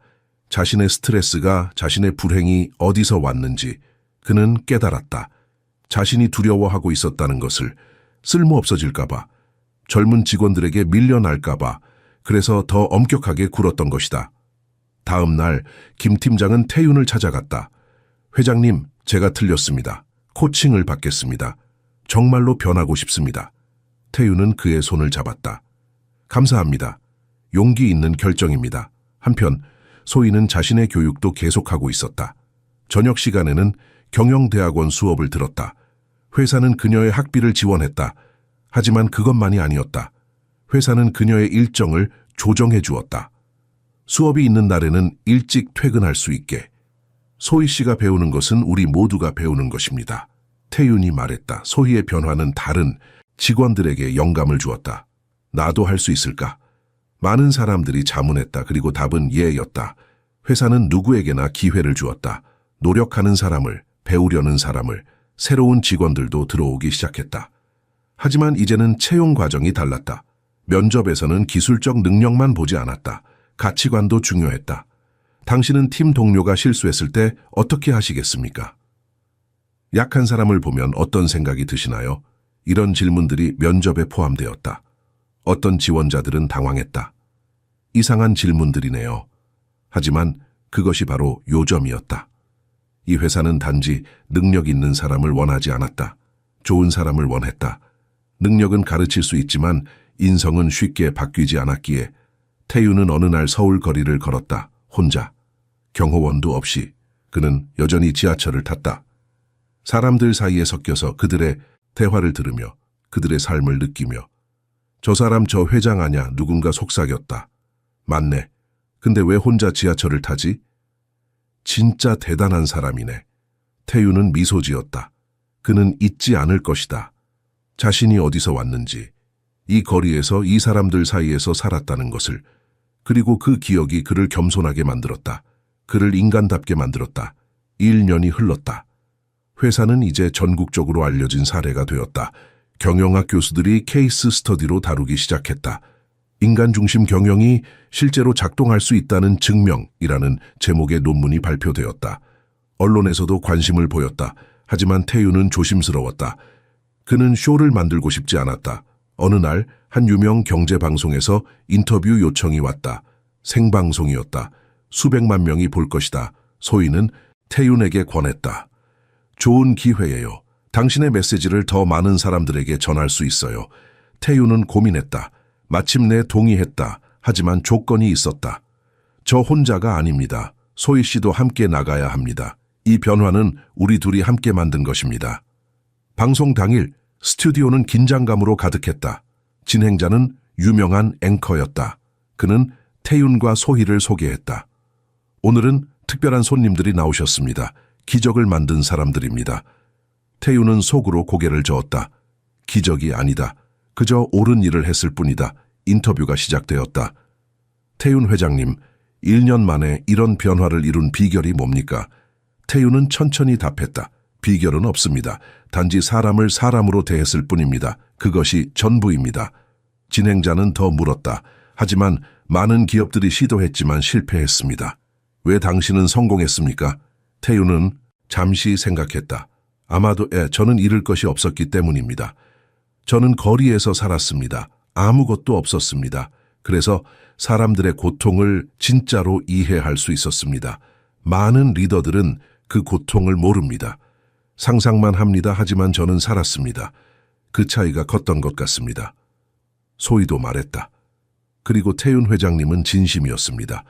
자신의 스트레스가, 자신의 불행이 어디서 왔는지 그는 깨달았다. 자신이 두려워하고 있었다는 것을, 쓸모없어질까봐, 젊은 직원들에게 밀려날까봐, 그래서 더 엄격하게 굴었던 것이다. 다음 날 김 팀장은 태윤을 찾아갔다. 회장님, 제가 틀렸습니다. 코칭을 받겠습니다. 정말로 변하고 싶습니다. 태윤은 그의 손을 잡았다. 감사합니다. 용기 있는 결정입니다. 한편 소희는 자신의 교육도 계속하고 있었다. 저녁 시간에는 경영대학원 수업을 들었다. 회사는 그녀의 학비를 지원했다. 하지만 그것만이 아니었다. 회사는 그녀의 일정을 조정해 주었다. 수업이 있는 날에는 일찍 퇴근할 수 있게. 소희 씨가 배우는 것은 우리 모두가 배우는 것입니다. 태윤이 말했다. 소희의 변화는 다른 직원들에게 영감을 주었다. 나도 할 수 있을까? 많은 사람들이 자문했다. 그리고 답은 예였다. 회사는 누구에게나 기회를 주었다. 노력하는 사람을, 배우려는 사람을, 새로운 직원들도 들어오기 시작했다. 하지만 이제는 채용 과정이 달랐다. 면접에서는 기술적 능력만 보지 않았다. 가치관도 중요했다. 당신은 팀 동료가 실수했을 때 어떻게 하시겠습니까? 약한 사람을 보면 어떤 생각이 드시나요? 이런 질문들이 면접에 포함되었다. 어떤 지원자들은 당황했다. 이상한 질문들이네요. 하지만 그것이 바로 요점이었다. 이 회사는 단지 능력 있는 사람을 원하지 않았다. 좋은 사람을 원했다. 능력은 가르칠 수 있지만 인성은 쉽게 바뀌지 않았기에 태윤은 어느 날 서울 거리를 걸었다. 혼자. 경호원도 없이. 그는 여전히 지하철을 탔다. 사람들 사이에 섞여서 그들의 대화를 들으며 그들의 삶을 느끼며 저 사람 저 회장 아냐 누군가 속삭였다. 맞네. 근데 왜 혼자 지하철을 타지? 진짜 대단한 사람이네. 태윤은 미소 지었다. 그는 잊지 않을 것이다. 자신이 어디서 왔는지, 이 거리에서 이 사람들 사이에서 살았다는 것을, 그리고 그 기억이 그를 겸손하게 만들었다. 그를 인간답게 만들었다. 1년이 흘렀다. 회사는 이제 전국적으로 알려진 사례가 되었다. 경영학 교수들이 케이스 스터디로 다루기 시작했다. 인간 중심 경영이 실제로 작동할 수 있다는 증명이라는 제목의 논문이 발표되었다. 언론에서도 관심을 보였다. 하지만 태윤은 조심스러웠다. 그는 쇼를 만들고 싶지 않았다. 어느 날 한 유명 경제방송에서 인터뷰 요청이 왔다. 생방송이었다. 수백만 명이 볼 것이다. 소희는 태윤에게 권했다. 좋은 기회예요. 당신의 메시지를 더 많은 사람들에게 전할 수 있어요. 태윤은 고민했다. 마침내 동의했다. 하지만 조건이 있었다. 저 혼자가 아닙니다. 소희 씨도 함께 나가야 합니다. 이 변화는 우리 둘이 함께 만든 것입니다. 방송 당일 스튜디오는 긴장감으로 가득했다. 진행자는 유명한 앵커였다. 그는 태윤과 소희를 소개했다. 오늘은 특별한 손님들이 나오셨습니다. 기적을 만든 사람들입니다. 태윤은 속으로 고개를 저었다. 기적이 아니다. 그저 옳은 일을 했을 뿐이다. 인터뷰가 시작되었다. 태윤 회장님, 1년 만에 이런 변화를 이룬 비결이 뭡니까? 태윤은 천천히 답했다. 비결은 없습니다. 단지 사람을 사람으로 대했을 뿐입니다. 그것이 전부입니다. 진행자는 더 물었다. 하지만 많은 기업들이 시도했지만 실패했습니다. 왜 당신은 성공했습니까? 태윤은 잠시 생각했다. 아마도 저는 잃을 것이 없었기 때문입니다. 저는 거리에서 살았습니다. 아무것도 없었습니다. 그래서 사람들의 고통을 진짜로 이해할 수 있었습니다. 많은 리더들은 그 고통을 모릅니다. 상상만 합니다. 하지만 저는 살았습니다. 그 차이가 컸던 것 같습니다. 소희도 말했다. 그리고 태윤 회장님은 진심이었습니다.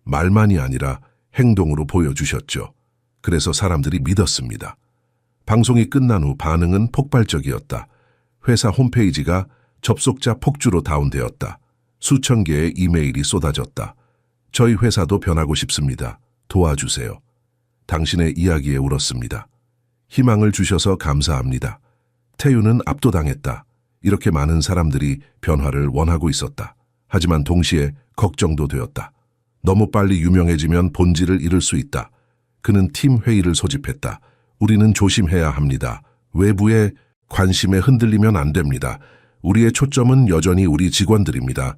말만이 아니라 행동으로 보여주셨죠. 그래서 사람들이 믿었습니다. 방송이 끝난 후 반응은 폭발적이었다. 회사 홈페이지가 접속자 폭주로 다운되었다. 수천 개의 이메일이 쏟아졌다. 저희 회사도 변하고 싶습니다. 도와주세요. 당신의 이야기에 울었습니다. 희망을 주셔서 감사합니다. 태윤은 압도당했다. 이렇게 많은 사람들이 변화를 원하고 있었다. 하지만 동시에 걱정도 되었다. 너무 빨리 유명해지면 본질을 잃을 수 있다. 그는 팀 회의를 소집했다. 우리는 조심해야 합니다. 외부의 관심에 흔들리면 안 됩니다. 우리의 초점은 여전히 우리 직원들입니다.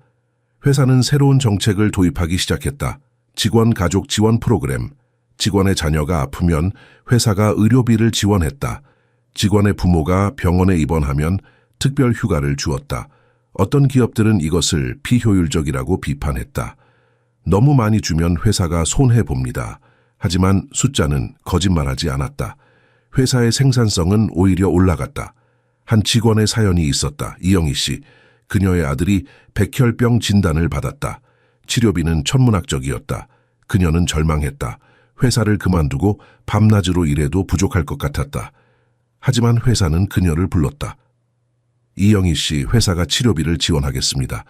회사는 새로운 정책을 도입하기 시작했다. 직원 가족 지원 프로그램. 직원의 자녀가 아프면 회사가 의료비를 지원했다. 직원의 부모가 병원에 입원하면 특별 휴가를 주었다. 어떤 기업들은 이것을 비효율적이라고 비판했다. 너무 많이 주면 회사가 손해봅니다. 하지만 숫자는 거짓말하지 않았다. 회사의 생산성은 오히려 올라갔다. 한 직원의 사연이 있었다. 이영희 씨. 그녀의 아들이 백혈병 진단을 받았다. 치료비는 천문학적이었다. 그녀는 절망했다. 회사를 그만두고 밤낮으로 일해도 부족할 것 같았다. 하지만 회사는 그녀를 불렀다. 이영희 씨, 회사가 치료비를 지원하겠습니다.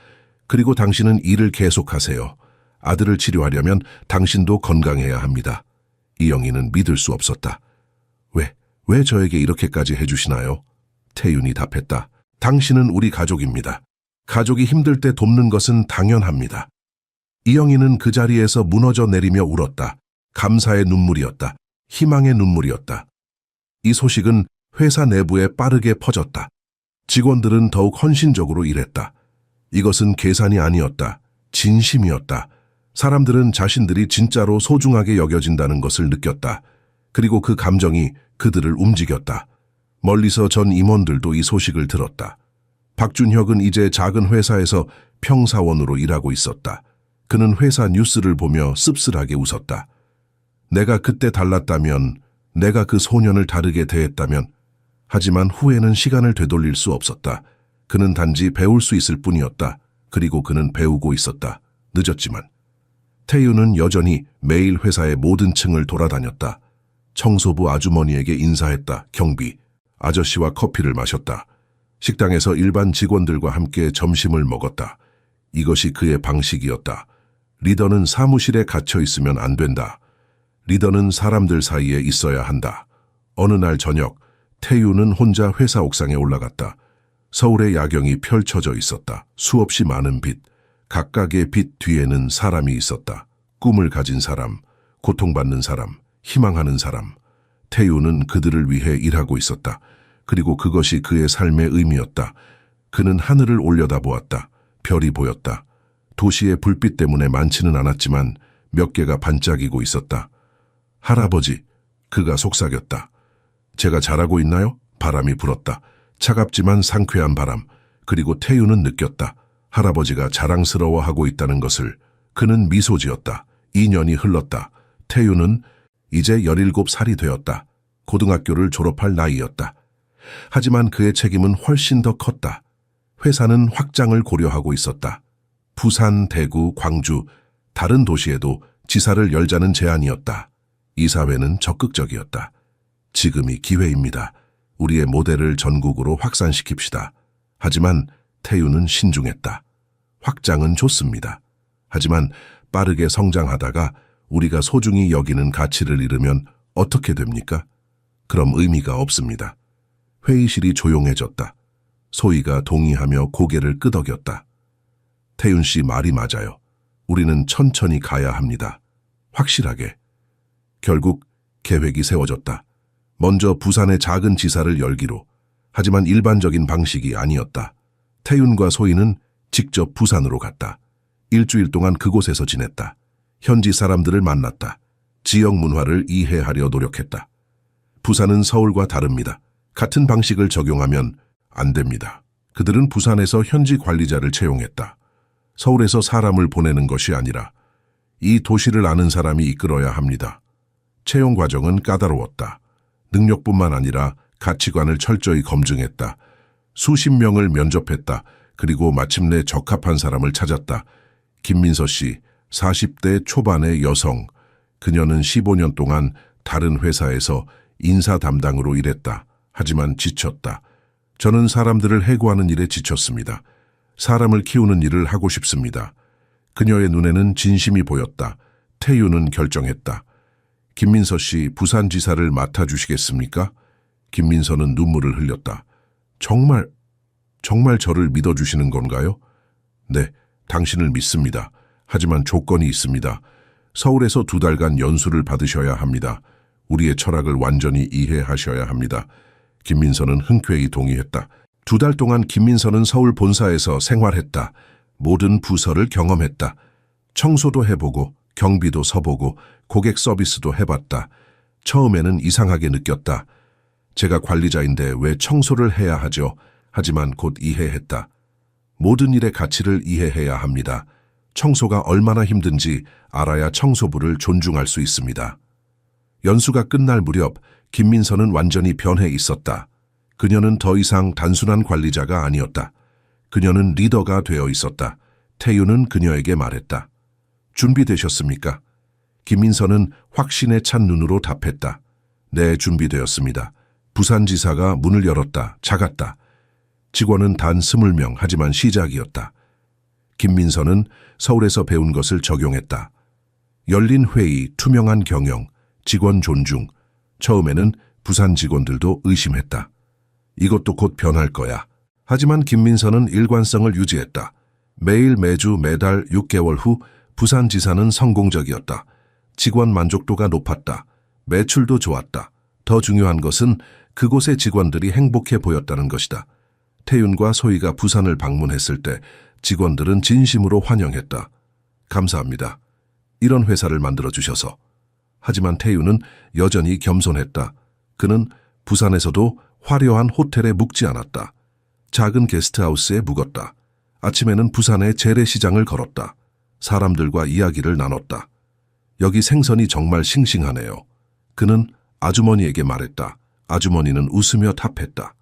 그리고 당신은 일을 계속하세요. 아들을 치료하려면 당신도 건강해야 합니다. 이영희는 믿을 수 없었다. 왜 저에게 이렇게까지 해주시나요? 태윤이 답했다. 당신은 우리 가족입니다. 가족이 힘들 때 돕는 것은 당연합니다. 이영희는 그 자리에서 무너져 내리며 울었다. 감사의 눈물이었다. 희망의 눈물이었다. 이 소식은 회사 내부에 빠르게 퍼졌다. 직원들은 더욱 헌신적으로 일했다. 이것은 계산이 아니었다. 진심이었다. 사람들은 자신들이 진짜로 소중하게 여겨진다는 것을 느꼈다. 그리고 그 감정이 그들을 움직였다. 멀리서 전 임원들도 이 소식을 들었다. 박준혁은 이제 작은 회사에서 평사원으로 일하고 있었다. 그는 회사 뉴스를 보며 씁쓸하게 웃었다. 내가 그때 달랐다면, 내가 그 소년을 다르게 대했다면, 하지만 후에는 시간을 되돌릴 수 없었다. 그는 단지 배울 수 있을 뿐이었다. 그리고 그는 배우고 있었다. 늦었지만. 태윤은 여전히 매일 회사의 모든 층을 돌아다녔다. 청소부 아주머니에게 인사했다. 경비, 아저씨와 커피를 마셨다. 식당에서 일반 직원들과 함께 점심을 먹었다. 이것이 그의 방식이었다. 리더는 사무실에 갇혀 있으면 안 된다. 리더는 사람들 사이에 있어야 한다. 어느 날 저녁, 태윤은 혼자 회사 옥상에 올라갔다. 서울의 야경이 펼쳐져 있었다. 수없이 많은 빛, 각각의 빛 뒤에는 사람이 있었다. 꿈을 가진 사람, 고통받는 사람, 희망하는 사람. 태윤은 그들을 위해 일하고 있었다. 그리고 그것이 그의 삶의 의미였다. 그는 하늘을 올려다보았다. 별이 보였다. 도시의 불빛 때문에 많지는 않았지만 몇 개가 반짝이고 있었다. 할아버지, 그가 속삭였다. 제가 잘하고 있나요? 바람이 불었다. 차갑지만 상쾌한 바람. 그리고 태윤은 느꼈다. 할아버지가 자랑스러워하고 있다는 것을. 그는 미소 지었다. 2년이 흘렀다. 태윤은 이제 17살이 되었다. 고등학교를 졸업할 나이였다. 하지만 그의 책임은 훨씬 더 컸다. 회사는 확장을 고려하고 있었다. 부산, 대구, 광주, 다른 도시에도 지사를 열자는 제안이었다. 이사회는 적극적이었다. 지금이 기회입니다. 우리의 모델을 전국으로 확산시킵시다. 하지만 태윤은 신중했다. 확장은 좋습니다. 하지만 빠르게 성장하다가 우리가 소중히 여기는 가치를 잃으면 어떻게 됩니까? 그럼 의미가 없습니다. 회의실이 조용해졌다. 소희가 동의하며 고개를 끄덕였다. 태윤 씨 말이 맞아요. 우리는 천천히 가야 합니다. 확실하게. 결국 계획이 세워졌다. 먼저 부산의 작은 지사를 열기로. 하지만 일반적인 방식이 아니었다. 태윤과 소희는 직접 부산으로 갔다. 일주일 동안 그곳에서 지냈다. 현지 사람들을 만났다. 지역 문화를 이해하려 노력했다. 부산은 서울과 다릅니다. 같은 방식을 적용하면 안 됩니다. 그들은 부산에서 현지 관리자를 채용했다. 서울에서 사람을 보내는 것이 아니라 이 도시를 아는 사람이 이끌어야 합니다. 채용 과정은 까다로웠다. 능력뿐만 아니라 가치관을 철저히 검증했다. 수십 명을 면접했다. 그리고 마침내 적합한 사람을 찾았다. 김민서 씨, 40대 초반의 여성. 그녀는 15년 동안 다른 회사에서 인사 담당으로 일했다. 하지만 지쳤다. 저는 사람들을 해고하는 일에 지쳤습니다. 사람을 키우는 일을 하고 싶습니다. 그녀의 눈에는 진심이 보였다. 태유는 결정했다. 김민서 씨, 부산지사를 맡아주시겠습니까? 김민서는 눈물을 흘렸다. 정말 저를 믿어주시는 건가요? 네, 당신을 믿습니다. 하지만 조건이 있습니다. 서울에서 2달간 연수를 받으셔야 합니다. 우리의 철학을 완전히 이해하셔야 합니다. 김민서는 흔쾌히 동의했다. 2달 동안 김민서는 서울 본사에서 생활했다. 모든 부서를 경험했다. 청소도 해보고 경비도 서보고 고객 서비스도 해봤다. 처음에는 이상하게 느꼈다. 제가 관리자인데 왜 청소를 해야 하죠? 하지만 곧 이해했다. 모든 일의 가치를 이해해야 합니다. 청소가 얼마나 힘든지 알아야 청소부를 존중할 수 있습니다. 연수가 끝날 무렵 김민서는 완전히 변해 있었다. 그녀는 더 이상 단순한 관리자가 아니었다. 그녀는 리더가 되어 있었다. 태유는 그녀에게 말했다. 준비되셨습니까? 김민서는 확신에 찬 눈으로 답했다. 네, 준비되었습니다. 부산지사가 문을 열었다. 작았다. 직원은 단 20명, 하지만 시작이었다. 김민서는 서울에서 배운 것을 적용했다. 열린 회의, 투명한 경영, 직원 존중. 처음에는 부산 직원들도 의심했다. 이것도 곧 변할 거야. 하지만 김민서는 일관성을 유지했다. 매일, 매주, 매달 6개월 후 부산지사는 성공적이었다. 직원 만족도가 높았다. 매출도 좋았다. 더 중요한 것은 그곳의 직원들이 행복해 보였다는 것이다. 태윤과 소희가 부산을 방문했을 때 직원들은 진심으로 환영했다. 감사합니다. 이런 회사를 만들어주셔서. 하지만 태윤은 여전히 겸손했다. 그는 부산에서도 화려한 호텔에 묵지 않았다. 작은 게스트하우스에 묵었다. 아침에는 부산의 재래시장을 걸었다. 사람들과 이야기를 나눴다. 여기 생선이 정말 싱싱하네요. 그는 아주머니에게 말했다. 아주머니는 웃으며 답했다.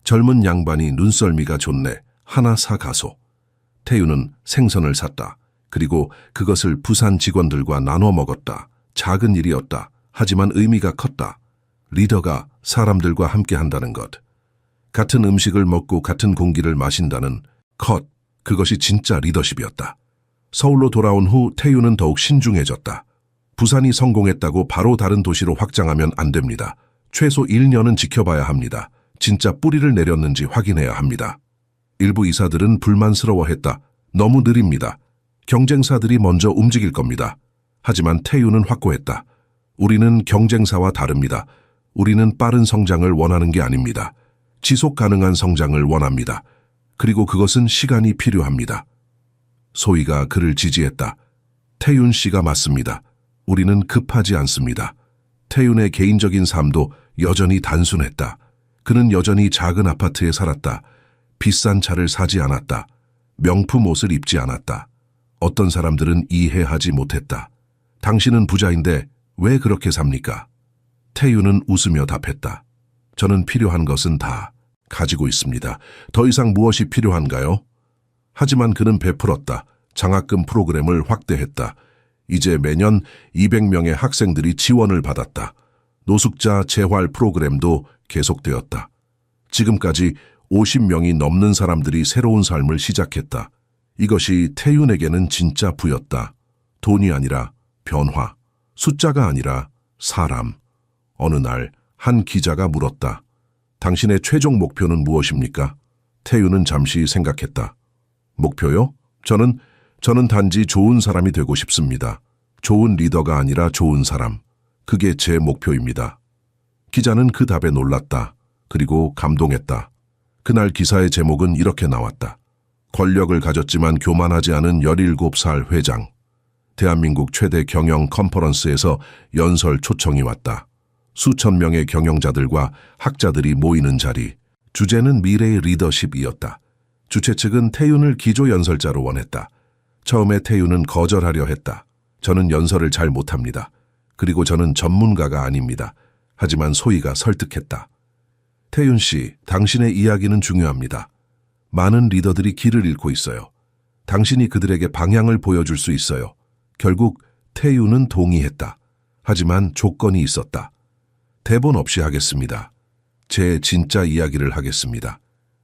젊은 양반이 눈썰미가 좋네. 하나 사가소. 태유는 생선을 샀다. 그리고 그것을 부산 직원들과 나눠 먹었다. 작은 일이었다. 하지만 의미가 컸다. 리더가 사람들과 함께 한다는 것. 같은 음식을 먹고 같은 공기를 마신다는 그것이 진짜 리더십이었다. 서울로 돌아온 후 태유는 더욱 신중해졌다. 부산이 성공했다고 바로 다른 도시로 확장하면 안 됩니다. 최소 1년은 지켜봐야 합니다. 진짜 뿌리를 내렸는지 확인해야 합니다. 일부 이사들은 불만스러워했다. 너무 느립니다. 경쟁사들이 먼저 움직일 겁니다. 하지만 태유는 확고했다. 우리는 경쟁사와 다릅니다. 우리는 빠른 성장을 원하는 게 아닙니다. 지속 가능한 성장을 원합니다. 그리고 그것은 시간이 필요합니다. 소희가 그를 지지했다. 태윤 씨가 맞습니다. 우리는 급하지 않습니다. 태윤의 개인적인 삶도 여전히 단순했다. 그는 여전히 작은 아파트에 살았다. 비싼 차를 사지 않았다. 명품 옷을 입지 않았다. 어떤 사람들은 이해하지 못했다. 당신은 부자인데 왜 그렇게 삽니까? 태윤은 웃으며 답했다. 저는 필요한 것은 다 가지고 있습니다. 더 이상 무엇이 필요한가요? 하지만 그는 베풀었다. 장학금 프로그램을 확대했다. 이제 매년 200명의 학생들이 지원을 받았다. 노숙자 재활 프로그램도 계속되었다. 지금까지 50명이 넘는 사람들이 새로운 삶을 시작했다. 이것이 태윤에게는 진짜 부였다. 돈이 아니라 변화, 숫자가 아니라 사람. 어느 날 한 기자가 물었다. 당신의 최종 목표는 무엇입니까? 태윤은 잠시 생각했다. 목표요? 저는 단지 좋은 사람이 되고 싶습니다. 좋은 리더가 아니라 좋은 사람. 그게 제 목표입니다. 기자는 그 답에 놀랐다. 그리고 감동했다. 그날 기사의 제목은 이렇게 나왔다. 권력을 가졌지만 교만하지 않은 17살 회장. 대한민국 최대 경영 컨퍼런스에서 연설 초청이 왔다. 수천 명의 경영자들과 학자들이 모이는 자리. 주제는 미래의 리더십이었다. 주최 측은 태윤을 기조 연설자로 원했다. 처음에 태윤은 거절하려 했다. 저는 연설을 잘 못합니다. 그리고 저는 전문가가 아닙니다. 하지만 소희가 설득했다. 태윤 씨, 당신의 이야기는 중요합니다. 많은 리더들이 길을 잃고 있어요. 당신이 그들에게 방향을 보여줄 수 있어요. 결국 태윤은 동의했다. 하지만 조건이 있었다. 대본 없이 하겠습니다. 제 진짜 이야기를 하겠습니다.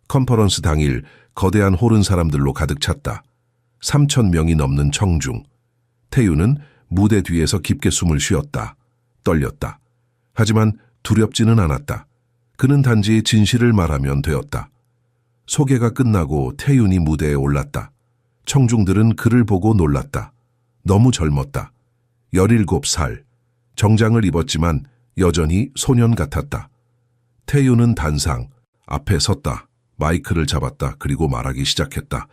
컨퍼런스 당일 거대한 홀은 사람들로 가득 찼다. 3,000명이 넘는 청중. 태윤은 무대 뒤에서 깊게 숨을 쉬었다. 떨렸다. 하지만 두렵지는 않았다. 그는 단지 진실을 말하면 되었다. 소개가 끝나고 태윤이 무대에 올랐다. 청중들은 그를 보고 놀랐다. 너무 젊었다. 17살. 정장을 입었지만 여전히 소년 같았다. 태윤은 단상, 앞에 섰다. 마이크를 잡았다. 그리고 말하기 시작했다.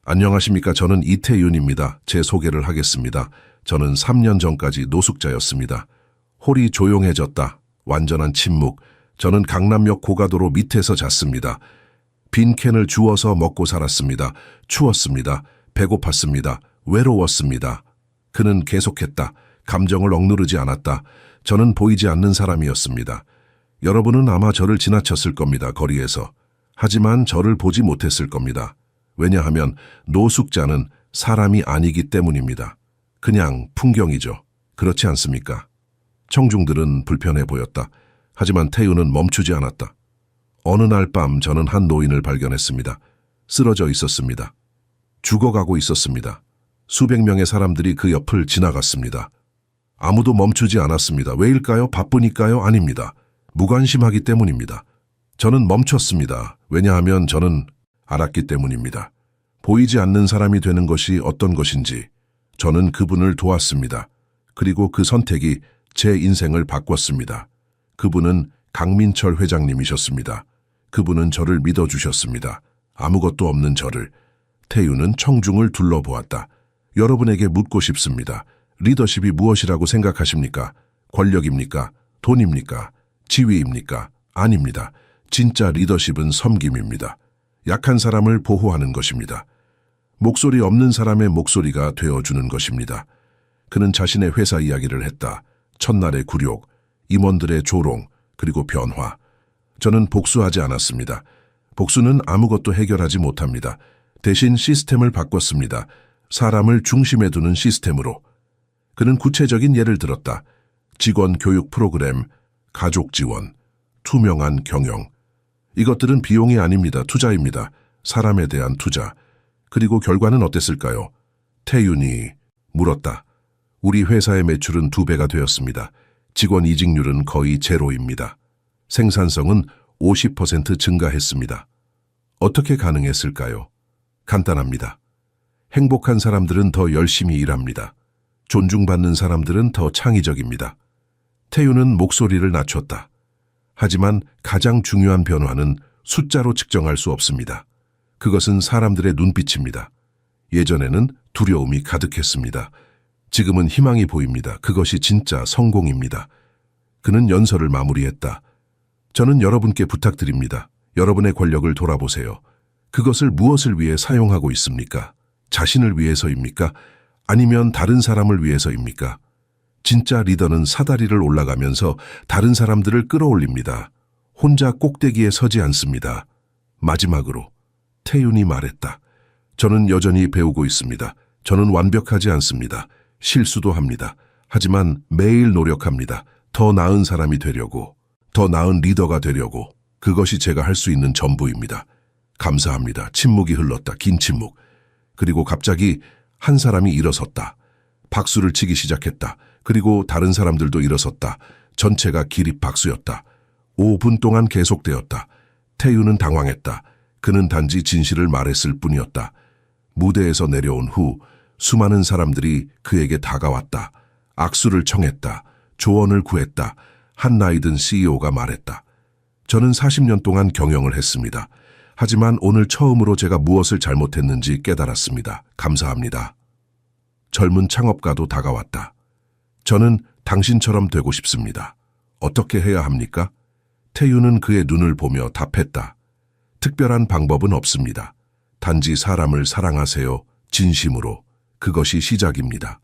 안녕하십니까. 저는 이태윤입니다. 제 소개를 하겠습니다. 저는 3년 전까지 노숙자였습니다. 홀이 조용해졌다. 완전한 침묵. 저는 강남역 고가도로 밑에서 잤습니다. 빈 캔을 주워서 먹고 살았습니다. 추웠습니다. 배고팠습니다. 외로웠습니다. 그는 계속했다. 감정을 억누르지 않았다. 저는 보이지 않는 사람이었습니다. 여러분은 아마 저를 지나쳤을 겁니다. 거리에서. 하지만 저를 보지 못했을 겁니다. 왜냐하면 노숙자는 사람이 아니기 때문입니다. 그냥 풍경이죠. 그렇지 않습니까? 청중들은 불편해 보였다. 하지만 태윤은 멈추지 않았다. 어느 날 밤 저는 한 노인을 발견했습니다. 쓰러져 있었습니다. 죽어가고 있었습니다. 수백 명의 사람들이 그 옆을 지나갔습니다. 아무도 멈추지 않았습니다. 왜일까요? 바쁘니까요? 아닙니다. 무관심하기 때문입니다. 저는 멈췄습니다. 왜냐하면 저는 알았기 때문입니다. 보이지 않는 사람이 되는 것이 어떤 것인지 저는 그분을 도왔습니다. 그리고 그 선택이 제 인생을 바꿨습니다. 그분은 강민철 회장님이셨습니다. 그분은 저를 믿어주셨습니다. 아무것도 없는 저를. 태윤은 청중을 둘러보았다. 여러분에게 묻고 싶습니다. 리더십이 무엇이라고 생각하십니까? 권력입니까? 돈입니까? 지위입니까? 아닙니다. 진짜 리더십은 섬김입니다. 약한 사람을 보호하는 것입니다. 목소리 없는 사람의 목소리가 되어주는 것입니다. 그는 자신의 회사 이야기를 했다. 첫날의 굴욕, 임원들의 조롱, 그리고 변화. 저는 복수하지 않았습니다. 복수는 아무것도 해결하지 못합니다. 대신 시스템을 바꿨습니다. 사람을 중심에 두는 시스템으로. 그는 구체적인 예를 들었다. 직원 교육 프로그램, 가족 지원, 투명한 경영. 이것들은 비용이 아닙니다. 투자입니다. 사람에 대한 투자. 그리고 결과는 어땠을까요? 태윤이 물었다. 우리 회사의 매출은 2배가 되었습니다. 직원 이직률은 거의 제로입니다. 생산성은 50% 증가했습니다. 어떻게 가능했을까요? 간단합니다. 행복한 사람들은 더 열심히 일합니다. 존중받는 사람들은 더 창의적입니다. 태윤은 목소리를 낮췄다. 하지만 가장 중요한 변화는 숫자로 측정할 수 없습니다. 그것은 사람들의 눈빛입니다. 예전에는 두려움이 가득했습니다. 지금은 희망이 보입니다. 그것이 진짜 성공입니다. 그는 연설을 마무리했다. 저는 여러분께 부탁드립니다. 여러분의 권력을 돌아보세요. 그것을 무엇을 위해 사용하고 있습니까? 자신을 위해서입니까? 아니면 다른 사람을 위해서입니까? 진짜 리더는 사다리를 올라가면서 다른 사람들을 끌어올립니다. 혼자 꼭대기에 서지 않습니다. 마지막으로 태윤이 말했다. 저는 여전히 배우고 있습니다. 저는 완벽하지 않습니다. 실수도 합니다. 하지만 매일 노력합니다. 더 나은 사람이 되려고, 더 나은 리더가 되려고. 그것이 제가 할 수 있는 전부입니다. 감사합니다. 침묵이 흘렀다. 긴 침묵. 그리고 갑자기 한 사람이 일어섰다. 박수를 치기 시작했다. 그리고 다른 사람들도 일어섰다. 전체가 기립 박수였다. 5분 동안 계속되었다. 태윤은 당황했다. 그는 단지 진실을 말했을 뿐이었다. 무대에서 내려온 후 수많은 사람들이 그에게 다가왔다. 악수를 청했다. 조언을 구했다. 한 나이 든 CEO가 말했다. 저는 40년 동안 경영을 했습니다. 하지만 오늘 처음으로 제가 무엇을 잘못했는지 깨달았습니다. 감사합니다. 젊은 창업가도 다가왔다. 저는 당신처럼 되고 싶습니다. 어떻게 해야 합니까? 태윤은 그의 눈을 보며 답했다. 특별한 방법은 없습니다. 단지 사람을 사랑하세요. 진심으로. 그것이 시작입니다.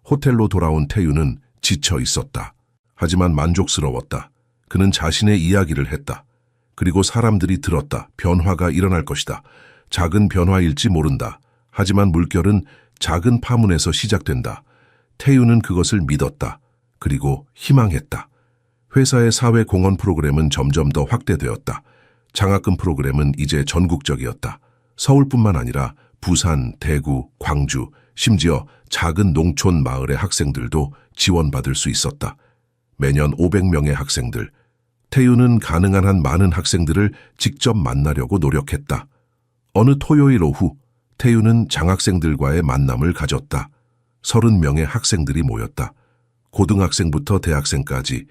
호텔로 돌아온 태윤은 지쳐 있었다. 하지만 만족스러웠다. 그는 자신의 이야기를 했다. 그리고 사람들이 들었다. 변화가 일어날 것이다. 작은 변화일지 모른다. 하지만 물결은 작은 파문에서 시작된다. 태윤은 그것을 믿었다. 그리고 희망했다. 회사의 사회 공헌 프로그램은 점점 더 확대되었다. 장학금 프로그램은 이제 전국적이었다. 서울뿐만 아니라 부산, 대구, 광주, 심지어 작은 농촌 마을의 학생들도 지원받을 수 있었다. 매년 500명의 학생들. 태윤은 가능한 한 많은 학생들을 직접 만나려고 노력했다. 어느 토요일 오후 태윤은 장학생들과의 만남을 가졌다. 30명의 학생들이 모였다. 고등학생부터 대학생까지.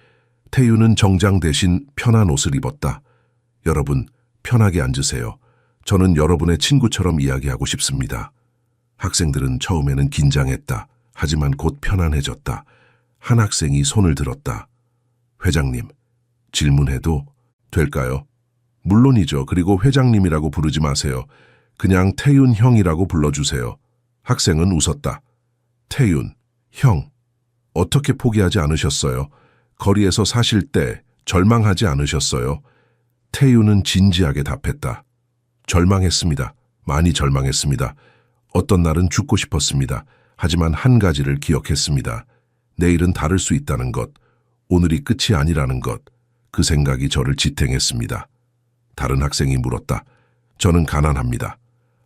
태윤은 정장 대신 편한 옷을 입었다. 여러분, 편하게 앉으세요. 저는 여러분의 친구처럼 이야기하고 싶습니다. 학생들은 처음에는 긴장했다. 하지만 곧 편안해졌다. 한 학생이 손을 들었다. 회장님, 질문해도 될까요? 물론이죠. 그리고 회장님이라고 부르지 마세요. 그냥 태윤 형이라고 불러주세요. 학생은 웃었다. 태윤, 형, 어떻게 포기하지 않으셨어요? 거리에서 사실 때 절망하지 않으셨어요? 태윤은 진지하게 답했다. 절망했습니다. 많이 절망했습니다. 어떤 날은 죽고 싶었습니다. 하지만 한 가지를 기억했습니다. 내일은 다를 수 있다는 것, 오늘이 끝이 아니라는 것, 그 생각이 저를 지탱했습니다. 다른 학생이 물었다. 저는 가난합니다.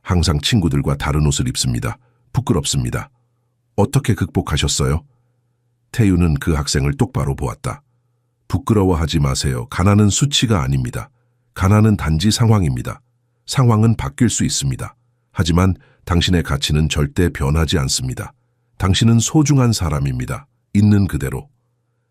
항상 친구들과 다른 옷을 입습니다. 부끄럽습니다. 어떻게 극복하셨어요? 태윤은 그 학생을 똑바로 보았다. 부끄러워하지 마세요. 가난은 수치가 아닙니다. 가난은 단지 상황입니다. 상황은 바뀔 수 있습니다. 하지만 당신의 가치는 절대 변하지 않습니다. 당신은 소중한 사람입니다. 있는 그대로.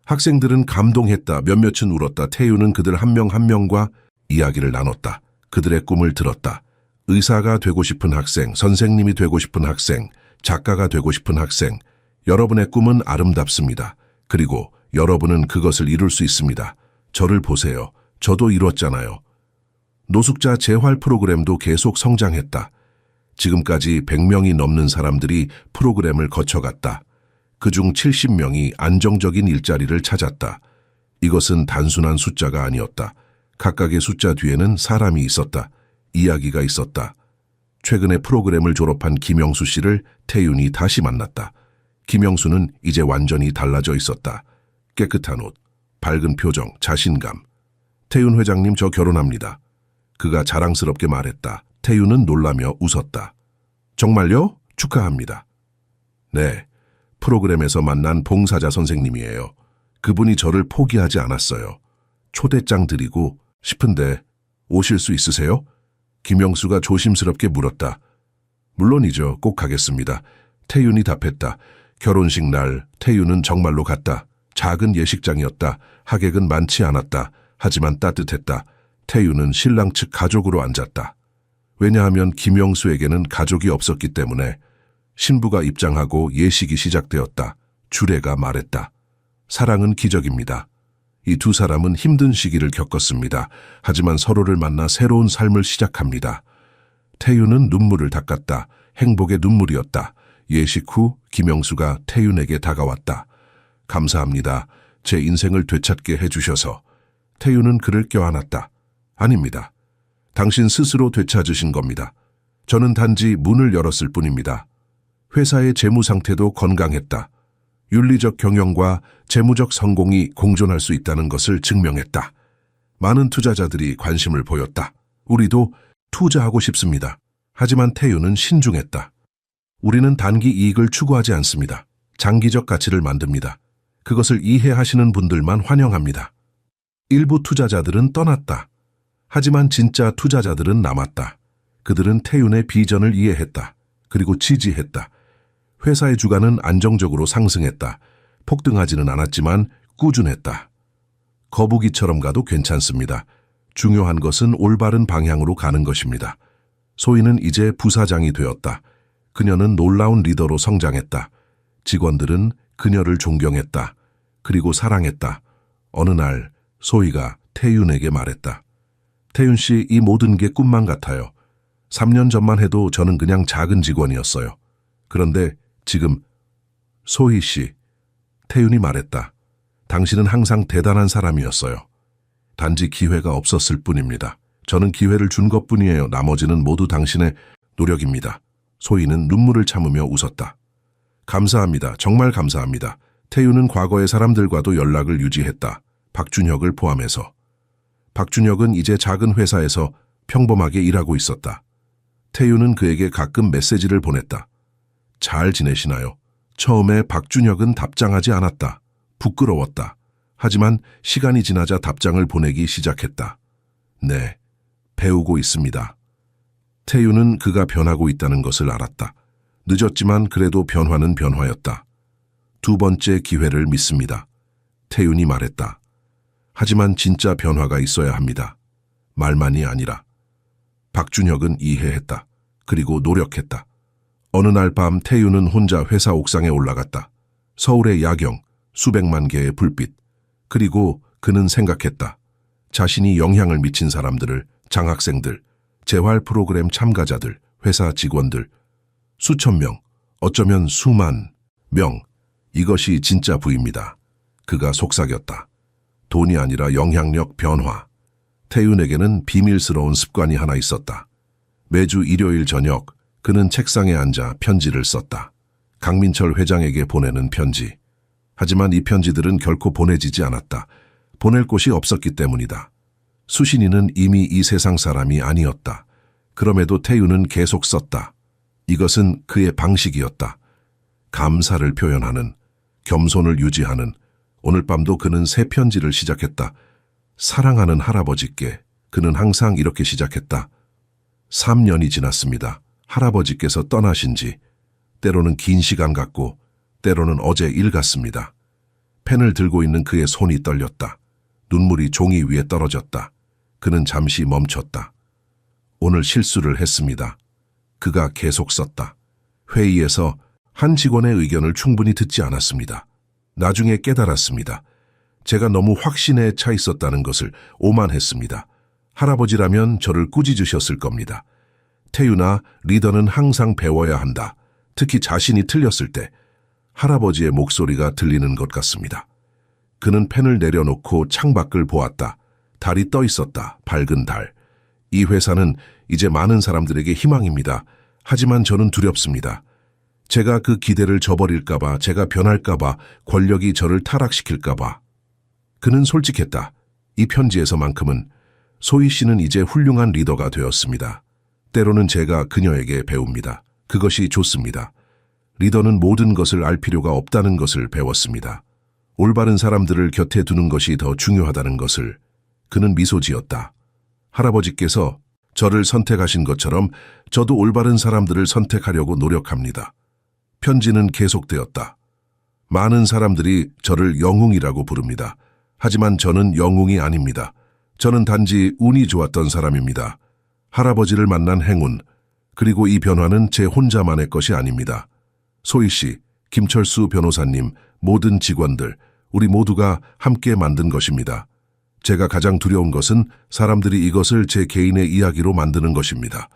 학생들은 감동했다. 몇몇은 울었다. 태윤은 그들 한 명 한 명과 이야기를 나눴다. 그들의 꿈을 들었다. 의사가 되고 싶은 학생, 선생님이 되고 싶은 학생, 작가가 되고 싶은 학생. 여러분의 꿈은 아름답습니다. 그리고 여러분은 그것을 이룰 수 있습니다. 저를 보세요. 저도 이뤘잖아요. 노숙자 재활 프로그램도 계속 성장했다. 지금까지 100명이 넘는 사람들이 프로그램을 거쳐갔다. 그중 70명이 안정적인 일자리를 찾았다. 이것은 단순한 숫자가 아니었다. 각각의 숫자 뒤에는 사람이 있었다. 이야기가 있었다. 최근에 프로그램을 졸업한 김영수 씨를 태윤이 다시 만났다. 김영수는 이제 완전히 달라져 있었다. 깨끗한 옷, 밝은 표정, 자신감. 태윤 회장님, 저 결혼합니다. 그가 자랑스럽게 말했다. 태윤은 놀라며 웃었다. 정말요? 축하합니다. 네, 프로그램에서 만난 봉사자 선생님이에요. 그분이 저를 포기하지 않았어요. 초대장 드리고 싶은데 오실 수 있으세요? 김영수가 조심스럽게 물었다. 물론이죠. 꼭 가겠습니다. 태윤이 답했다. 결혼식 날 태윤은 정말로 갔다. 작은 예식장이었다. 하객은 많지 않았다. 하지만 따뜻했다. 태윤은 신랑 측 가족으로 앉았다. 왜냐하면 김영수에게는 가족이 없었기 때문에. 신부가 입장하고 예식이 시작되었다. 주례가 말했다. 사랑은 기적입니다. 이 두 사람은 힘든 시기를 겪었습니다. 하지만 서로를 만나 새로운 삶을 시작합니다. 태윤은 눈물을 닦았다. 행복의 눈물이었다. 예식 후 김영수가 태윤에게 다가왔다. 감사합니다. 제 인생을 되찾게 해주셔서. 태윤은 그를 껴안았다. 아닙니다. 당신 스스로 되찾으신 겁니다. 저는 단지 문을 열었을 뿐입니다. 회사의 재무 상태도 건강했다. 윤리적 경영과 재무적 성공이 공존할 수 있다는 것을 증명했다. 많은 투자자들이 관심을 보였다. 우리도 투자하고 싶습니다. 하지만 태윤은 신중했다. 우리는 단기 이익을 추구하지 않습니다. 장기적 가치를 만듭니다. 그것을 이해하시는 분들만 환영합니다. 일부 투자자들은 떠났다. 하지만 진짜 투자자들은 남았다. 그들은 태윤의 비전을 이해했다. 그리고 지지했다. 회사의 주가는 안정적으로 상승했다. 폭등하지는 않았지만 꾸준했다. 거북이처럼 가도 괜찮습니다. 중요한 것은 올바른 방향으로 가는 것입니다. 소희는 이제 부사장이 되었다. 그녀는 놀라운 리더로 성장했다. 직원들은 그녀를 존경했다. 그리고 사랑했다. 어느 날 소희가 태윤에게 말했다. 태윤 씨, 이 모든 게 꿈만 같아요. 3년 전만 해도 저는 그냥 작은 직원이었어요. 그런데 지금 소희 씨, 태윤이 말했다. 당신은 항상 대단한 사람이었어요. 단지 기회가 없었을 뿐입니다. 저는 기회를 준 것뿐이에요. 나머지는 모두 당신의 노력입니다. 소희는 눈물을 참으며 웃었다. 감사합니다. 정말 감사합니다. 태윤은 과거의 사람들과도 연락을 유지했다. 박준혁을 포함해서. 박준혁은 이제 작은 회사에서 평범하게 일하고 있었다. 태윤은 그에게 가끔 메시지를 보냈다. 잘 지내시나요? 처음에 박준혁은 답장하지 않았다. 부끄러웠다. 하지만 시간이 지나자 답장을 보내기 시작했다. 네, 배우고 있습니다. 태윤은 그가 변하고 있다는 것을 알았다. 늦었지만 그래도 변화는 변화였다. 두 번째 기회를 믿습니다. 태윤이 말했다. 하지만 진짜 변화가 있어야 합니다. 말만이 아니라. 박준혁은 이해했다. 그리고 노력했다. 어느 날 밤 태윤은 혼자 회사 옥상에 올라갔다. 서울의 야경, 수백만 개의 불빛. 그리고 그는 생각했다. 자신이 영향을 미친 사람들을, 장학생들, 재활 프로그램 참가자들, 회사 직원들, 수천 명, 어쩌면 수만 명. 이것이 진짜 부입니다. 그가 속삭였다. 돈이 아니라 영향력 변화. 태윤에게는 비밀스러운 습관이 하나 있었다. 매주 일요일 저녁 그는 책상에 앉아 편지를 썼다. 강민철 회장에게 보내는 편지. 하지만 이 편지들은 결코 보내지지 않았다. 보낼 곳이 없었기 때문이다. 수신이는 이미 이 세상 사람이 아니었다. 그럼에도 태윤은 계속 썼다. 이것은 그의 방식이었다. 감사를 표현하는, 겸손을 유지하는. 오늘 밤도 그는 새 편지를 시작했다. 사랑하는 할아버지께. 그는 항상 이렇게 시작했다. 3년이 지났습니다. 할아버지께서 떠나신 지. 때로는 긴 시간 같고 때로는 어제 일 같습니다. 펜을 들고 있는 그의 손이 떨렸다. 눈물이 종이 위에 떨어졌다. 그는 잠시 멈췄다. 오늘 실수를 했습니다. 그가 계속 썼다. 회의에서 한 직원의 의견을 충분히 듣지 않았습니다. 나중에 깨달았습니다. 제가 너무 확신에 차 있었다는 것을 오만했습니다. 할아버지라면 저를 꾸짖으셨을 겁니다. 태윤아, 리더는 항상 배워야 한다. 특히 자신이 틀렸을 때 할아버지의 목소리가 들리는 것 같습니다. 그는 펜을 내려놓고 창밖을 보았다. 달이 떠 있었다. 밝은 달. 이 회사는 이제 많은 사람들에게 희망입니다. 하지만 저는 두렵습니다. 제가 그 기대를 저버릴까봐, 제가 변할까봐, 권력이 저를 타락시킬까봐. 그는 솔직했다. 이 편지에서만큼은 소희 씨는 이제 훌륭한 리더가 되었습니다. 때로는 제가 그녀에게 배웁니다. 그것이 좋습니다. 리더는 모든 것을 알 필요가 없다는 것을 배웠습니다. 올바른 사람들을 곁에 두는 것이 더 중요하다는 것을. 그는 미소 지었다. 할아버지께서 저를 선택하신 것처럼 저도 올바른 사람들을 선택하려고 노력합니다. 편지는 계속되었다. 많은 사람들이 저를 영웅이라고 부릅니다. 하지만 저는 영웅이 아닙니다. 저는 단지 운이 좋았던 사람입니다. 할아버지를 만난 행운, 그리고 이 변화는 제 혼자만의 것이 아닙니다. 소희 씨, 김철수 변호사님, 모든 직원들, 우리 모두가 함께 만든 것입니다. 제가 가장 두려운 것은 사람들이 이것을 제 개인의 이야기로 만드는 것입니다.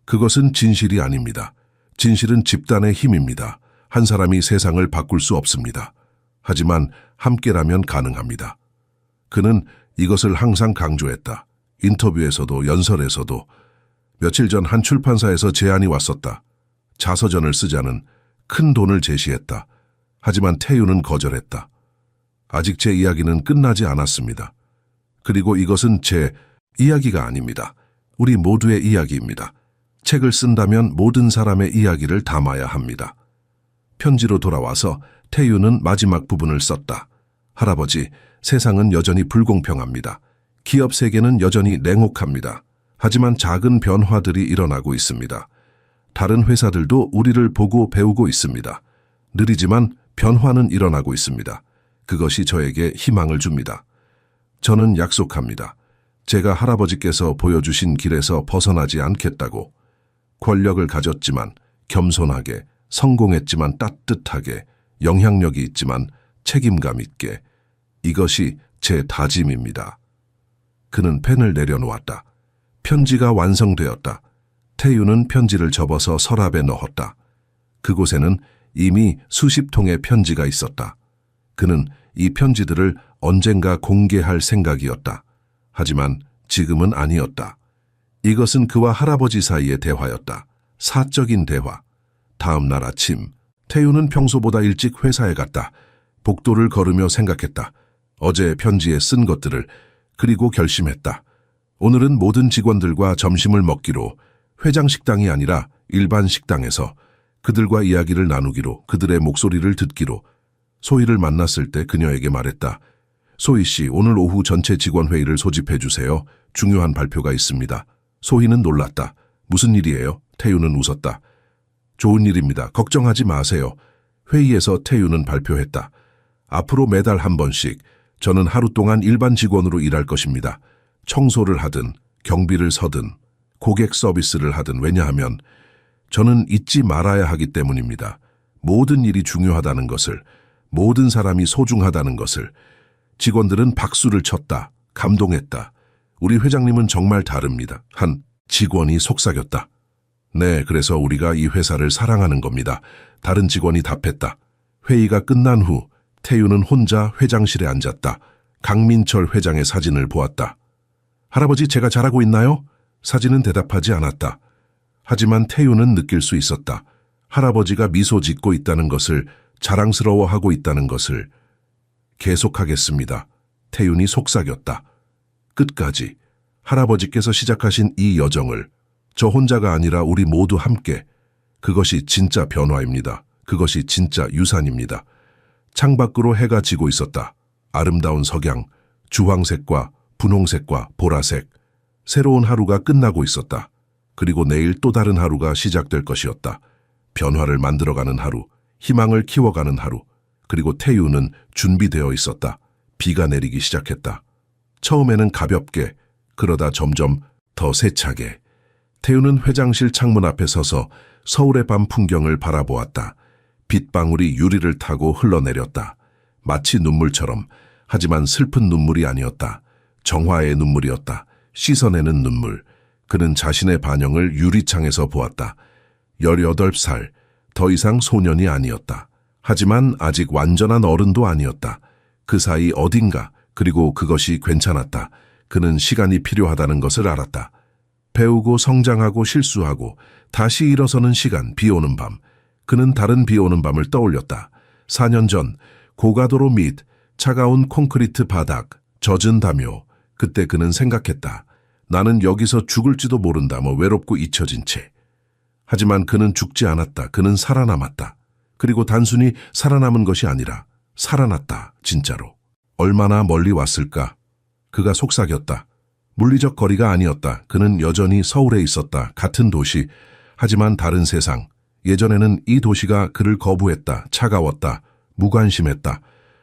그것은 진실이 아닙니다. 진실은 집단의 힘입니다. 한 사람이 세상을 바꿀 수 없습니다. 하지만 함께라면 가능합니다. 그는 이것을 항상 강조했다. 인터뷰에서도 연설에서도. 며칠 전 한 출판사에서 제안이 왔었다. 자서전을 쓰자는. 큰 돈을 제시했다. 하지만 태윤은 거절했다. 아직 제 이야기는 끝나지 않았습니다. 그리고 이것은 제 이야기가 아닙니다. 우리 모두의 이야기입니다. 책을 쓴다면 모든 사람의 이야기를 담아야 합니다. 편지로 돌아와서 태윤은 마지막 부분을 썼다. 할아버지, 세상은 여전히 불공평합니다. 기업 세계는 여전히 냉혹합니다. 하지만 작은 변화들이 일어나고 있습니다. 다른 회사들도 우리를 보고 배우고 있습니다. 느리지만 변화는 일어나고 있습니다. 그것이 저에게 희망을 줍니다. 저는 약속합니다. 제가 할아버지께서 보여주신 길에서 벗어나지 않겠다고. 권력을 가졌지만 겸손하게, 성공했지만 따뜻하게, 영향력이 있지만 책임감 있게. 이것이 제 다짐입니다. 그는 펜을 내려놓았다. 편지가 완성되었다. 태윤은 편지를 접어서 서랍에 넣었다. 그곳에는 이미 수십 통의 편지가 있었다. 그는 이 편지들을 언젠가 공개할 생각이었다. 하지만 지금은 아니었다. 이것은 그와 할아버지 사이의 대화였다. 사적인 대화. 다음 날 아침, 태유는 평소보다 일찍 회사에 갔다. 복도를 걸으며 생각했다. 어제 편지에 쓴 것들을. 그리고 결심했다. 오늘은 모든 직원들과 점심을 먹기로, 회장 식당이 아니라 일반 식당에서 그들과 이야기를 나누기로, 그들의 목소리를 듣기로. 소희를 만났을 때 그녀에게 말했다. 소희 씨, 오늘 오후 전체 직원 회의를 소집해 주세요. 중요한 발표가 있습니다. 소희는 놀랐다. 무슨 일이에요? 태유는 웃었다. 좋은 일입니다. 걱정하지 마세요. 회의에서 태유는 발표했다. 앞으로 매달 한 번씩 저는 하루 동안 일반 직원으로 일할 것입니다. 청소를 하든 경비를 서든 고객 서비스를 하든. 왜냐하면 저는 잊지 말아야 하기 때문입니다. 모든 일이 중요하다는 것을, 모든 사람이 소중하다는 것을. 직원들은 박수를 쳤다. 감동했다. 우리 회장님은 정말 다릅니다. 한 직원이 속삭였다. 네, 그래서 우리가 이 회사를 사랑하는 겁니다. 다른 직원이 답했다. 회의가 끝난 후 태유는 혼자 회장실에 앉았다. 강민철 회장의 사진을 보았다. 할아버지, 제가 잘하고 있나요? 사진은 대답하지 않았다. 하지만 태유는 느낄 수 있었다. 할아버지가 미소 짓고 있다는 것을, 자랑스러워하고 있다는 것을. 계속하겠습니다. 태윤이 속삭였다. 끝까지 할아버지께서 시작하신 이 여정을 저 혼자가 아니라 우리 모두 함께. 그것이 진짜 변화입니다. 그것이 진짜 유산입니다. 창밖으로 해가 지고 있었다. 아름다운 석양, 주황색과 분홍색과 보라색. 새로운 하루가 끝나고 있었다. 그리고 내일 또 다른 하루가 시작될 것이었다. 변화를 만들어가는 하루, 희망을 키워가는 하루. 그리고 태유는 준비되어 있었다. 비가 내리기 시작했다. 처음에는 가볍게, 그러다 점점 더 세차게. 태유는 회장실 창문 앞에 서서 서울의 밤 풍경을 바라보았다. 빗방울이 유리를 타고 흘러내렸다. 마치 눈물처럼. 하지만 슬픈 눈물이 아니었다. 정화의 눈물이었다. 씻어내는 눈물. 그는 자신의 반영을 유리창에서 보았다. 18살, 더 이상 소년이 아니었다. 하지만 아직 완전한 어른도 아니었다. 그 사이 어딘가, 그리고 그것이 괜찮았다. 그는 시간이 필요하다는 것을 알았다. 배우고 성장하고 실수하고 다시 일어서는 시간, 비 오는 밤. 그는 다른 비 오는 밤을 떠올렸다. 4년 전 고가도로 밑 차가운 콘크리트 바닥, 젖은 담요. 그때 그는 생각했다. 나는 여기서 죽을지도 모른다. 외롭고 잊혀진 채. 하지만 그는 죽지 않았다. 그는 살아남았다. 그리고 단순히 살아남은 것이 아니라 살아났다. 진짜로. 얼마나 멀리 왔을까? 그가 속삭였다. 물리적 거리가 아니었다. 그는 여전히 서울에 있었다. 같은 도시. 하지만 다른 세상. 예전에는 이 도시가 그를 거부했다. 차가웠다. 무관심했다.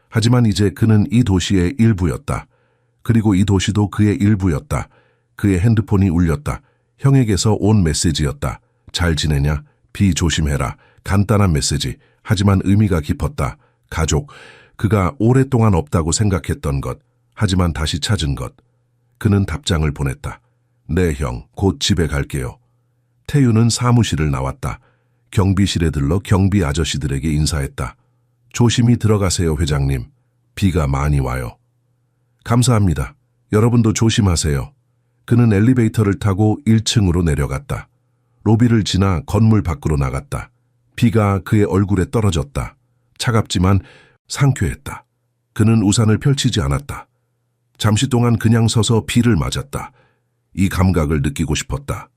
하지만 이제 그는 이 도시의 일부였다. 그리고 이 도시도 그의 일부였다. 그의 핸드폰이 울렸다. 형에게서 온 메시지였다. 잘 지내냐? 비 조심해라. 간단한 메시지. 하지만 의미가 깊었다. 가족. 그가 오랫동안 없다고 생각했던 것. 하지만 다시 찾은 것. 그는 답장을 보냈다. 네, 형. 곧 집에 갈게요. 태유는 사무실을 나왔다. 경비실에 들러 경비 아저씨들에게 인사했다. 조심히 들어가세요, 회장님. 비가 많이 와요. 감사합니다. 여러분도 조심하세요. 그는 엘리베이터를 타고 1층으로 내려갔다. 로비를 지나 건물 밖으로 나갔다. 비가 그의 얼굴에 떨어졌다. 차갑지만 상쾌했다. 그는 우산을 펼치지 않았다. 잠시 동안 그냥 서서 비를 맞았다. 이 감각을 느끼고 싶었다.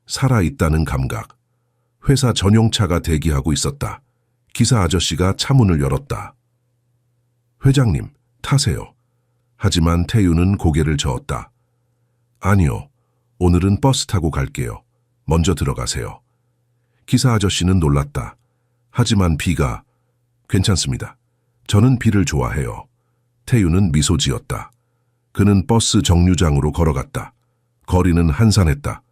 살아있다는 감각. 회사 전용차가 대기하고 있었다. 기사 아저씨가 차문을 열었다. 회장님, 타세요. 하지만 태유는 고개를 저었다. 아니요, 오늘은 버스 타고 갈게요. 먼저 들어가세요. 기사 아저씨는 놀랐다. 하지만 비가... 괜찮습니다. 저는 비를 좋아해요. 태유는 미소 지었다. 그는 버스 정류장으로 걸어갔다. 거리는 한산했다.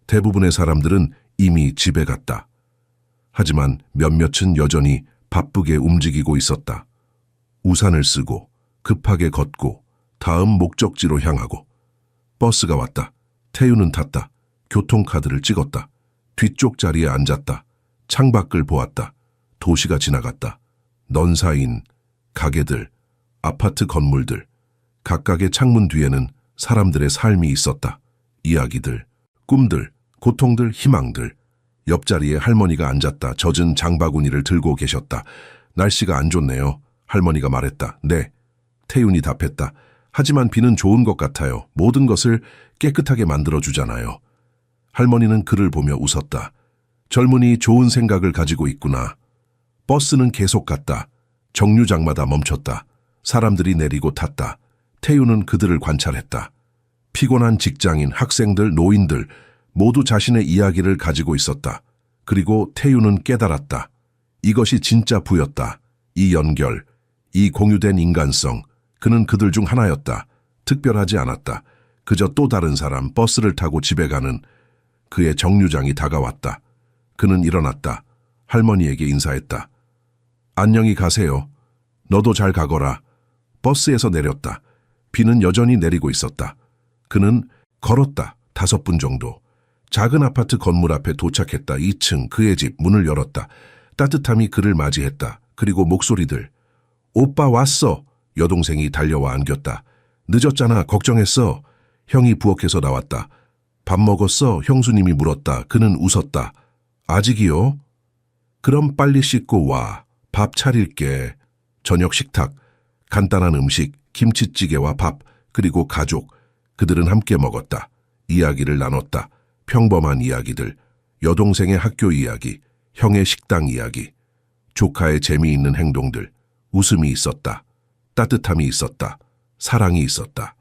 대부분의 사람들은 이미 집에 갔다. 하지만 몇몇은 여전히 바쁘게 움직이고 있었다. 우산을 쓰고 급하게 걷고 다음 목적지로 향하고. 버스가 왔다. 태유는 탔다. 교통카드를 찍었다. 뒤쪽 자리에 앉았다. 창밖을 보았다. 도시가 지나갔다. 넌 사인, 가게들, 아파트 건물들, 각각의 창문 뒤에는 사람들의 삶이 있었다. 이야기들, 꿈들, 고통들, 희망들. 옆자리에 할머니가 앉았다. 젖은 장바구니를 들고 계셨다. 날씨가 안 좋네요. 할머니가 말했다. 네. 태윤이 답했다. 하지만 비는 좋은 것 같아요. 모든 것을 깨끗하게 만들어주잖아요. 할머니는 그를 보며 웃었다. 젊은이 좋은 생각을 가지고 있구나. 버스는 계속 갔다. 정류장마다 멈췄다. 사람들이 내리고 탔다. 태윤은 그들을 관찰했다. 피곤한 직장인, 학생들, 노인들 모두 자신의 이야기를 가지고 있었다. 그리고 태윤은 깨달았다. 이것이 진짜 부였다. 이 연결, 이 공유된 인간성. 그는 그들 중 하나였다. 특별하지 않았다. 그저 또 다른 사람, 버스를 타고 집에 가는 그의 정류장이 다가왔다. 그는 일어났다. 할머니에게 인사했다. 안녕히 가세요. 너도 잘 가거라. 버스에서 내렸다. 비는 여전히 내리고 있었다. 그는 걸었다. 5분 정도. 작은 아파트 건물 앞에 도착했다. 2층 그의 집 문을 열었다. 따뜻함이 그를 맞이했다. 그리고 목소리들. 오빠 왔어. 여동생이 달려와 안겼다. 늦었잖아. 걱정했어. 형이 부엌에서 나왔다. 밥 먹었어? 형수님이 물었다. 그는 웃었다. 아직이요? 그럼 빨리 씻고 와. 밥 차릴게. 저녁 식탁. 간단한 음식, 김치찌개와 밥, 그리고 가족. 그들은 함께 먹었다. 이야기를 나눴다. 평범한 이야기들. 여동생의 학교 이야기, 형의 식당 이야기, 조카의 재미있는 행동들. 웃음이 있었다. 따뜻함이 있었다. 사랑이 있었다.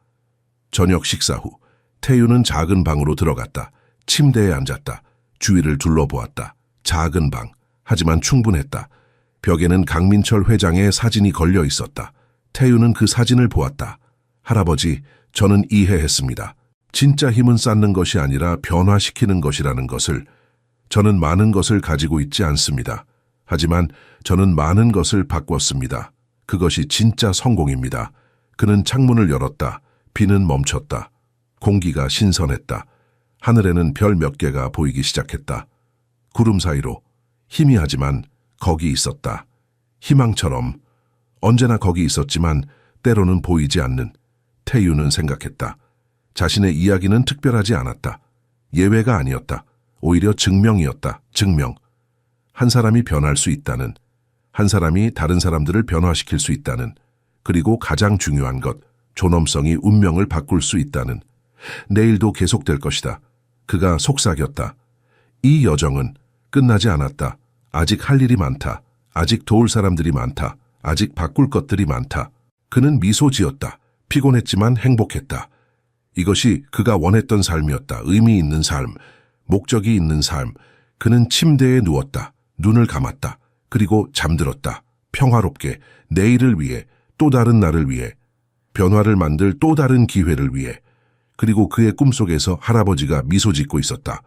저녁 식사 후 태윤은 작은 방으로 들어갔다. 침대에 앉았다. 주위를 둘러보았다. 작은 방. 하지만 충분했다. 벽에는 강민철 회장의 사진이 걸려 있었다. 태윤은 그 사진을 보았다. 할아버지, 저는 이해했습니다. 진짜 힘은 쌓는 것이 아니라 변화시키는 것이라는 것을. 저는 많은 것을 가지고 있지 않습니다. 하지만 저는 많은 것을 바꿨습니다. 그것이 진짜 성공입니다. 그는 창문을 열었다. 비는 멈췄다. 공기가 신선했다. 하늘에는 별 몇 개가 보이기 시작했다. 구름 사이로 희미하지만 거기 있었다. 희망처럼 언제나 거기 있었지만 때로는 보이지 않는. 태윤은 생각했다. 자신의 이야기는 특별하지 않았다. 예외가 아니었다. 오히려 증명이었다. 증명. 한 사람이 변할 수 있다는. 한 사람이 다른 사람들을 변화시킬 수 있다는. 그리고 가장 중요한 것, 존엄성이 운명을 바꿀 수 있다는. 내일도 계속될 것이다. 그가 속삭였다. 이 여정은 끝나지 않았다. 아직 할 일이 많다. 아직 도울 사람들이 많다. 아직 바꿀 것들이 많다. 그는 미소 지었다. 피곤했지만 행복했다. 이것이 그가 원했던 삶이었다. 의미 있는 삶, 목적이 있는 삶. 그는 침대에 누웠다. 눈을 감았다. 그리고 잠들었다. 평화롭게, 내일을 위해, 또 다른 날을 위해, 변화를 만들 또 다른 기회를 위해. 그리고 그의 꿈속에서 할아버지가 미소 짓고 있었다.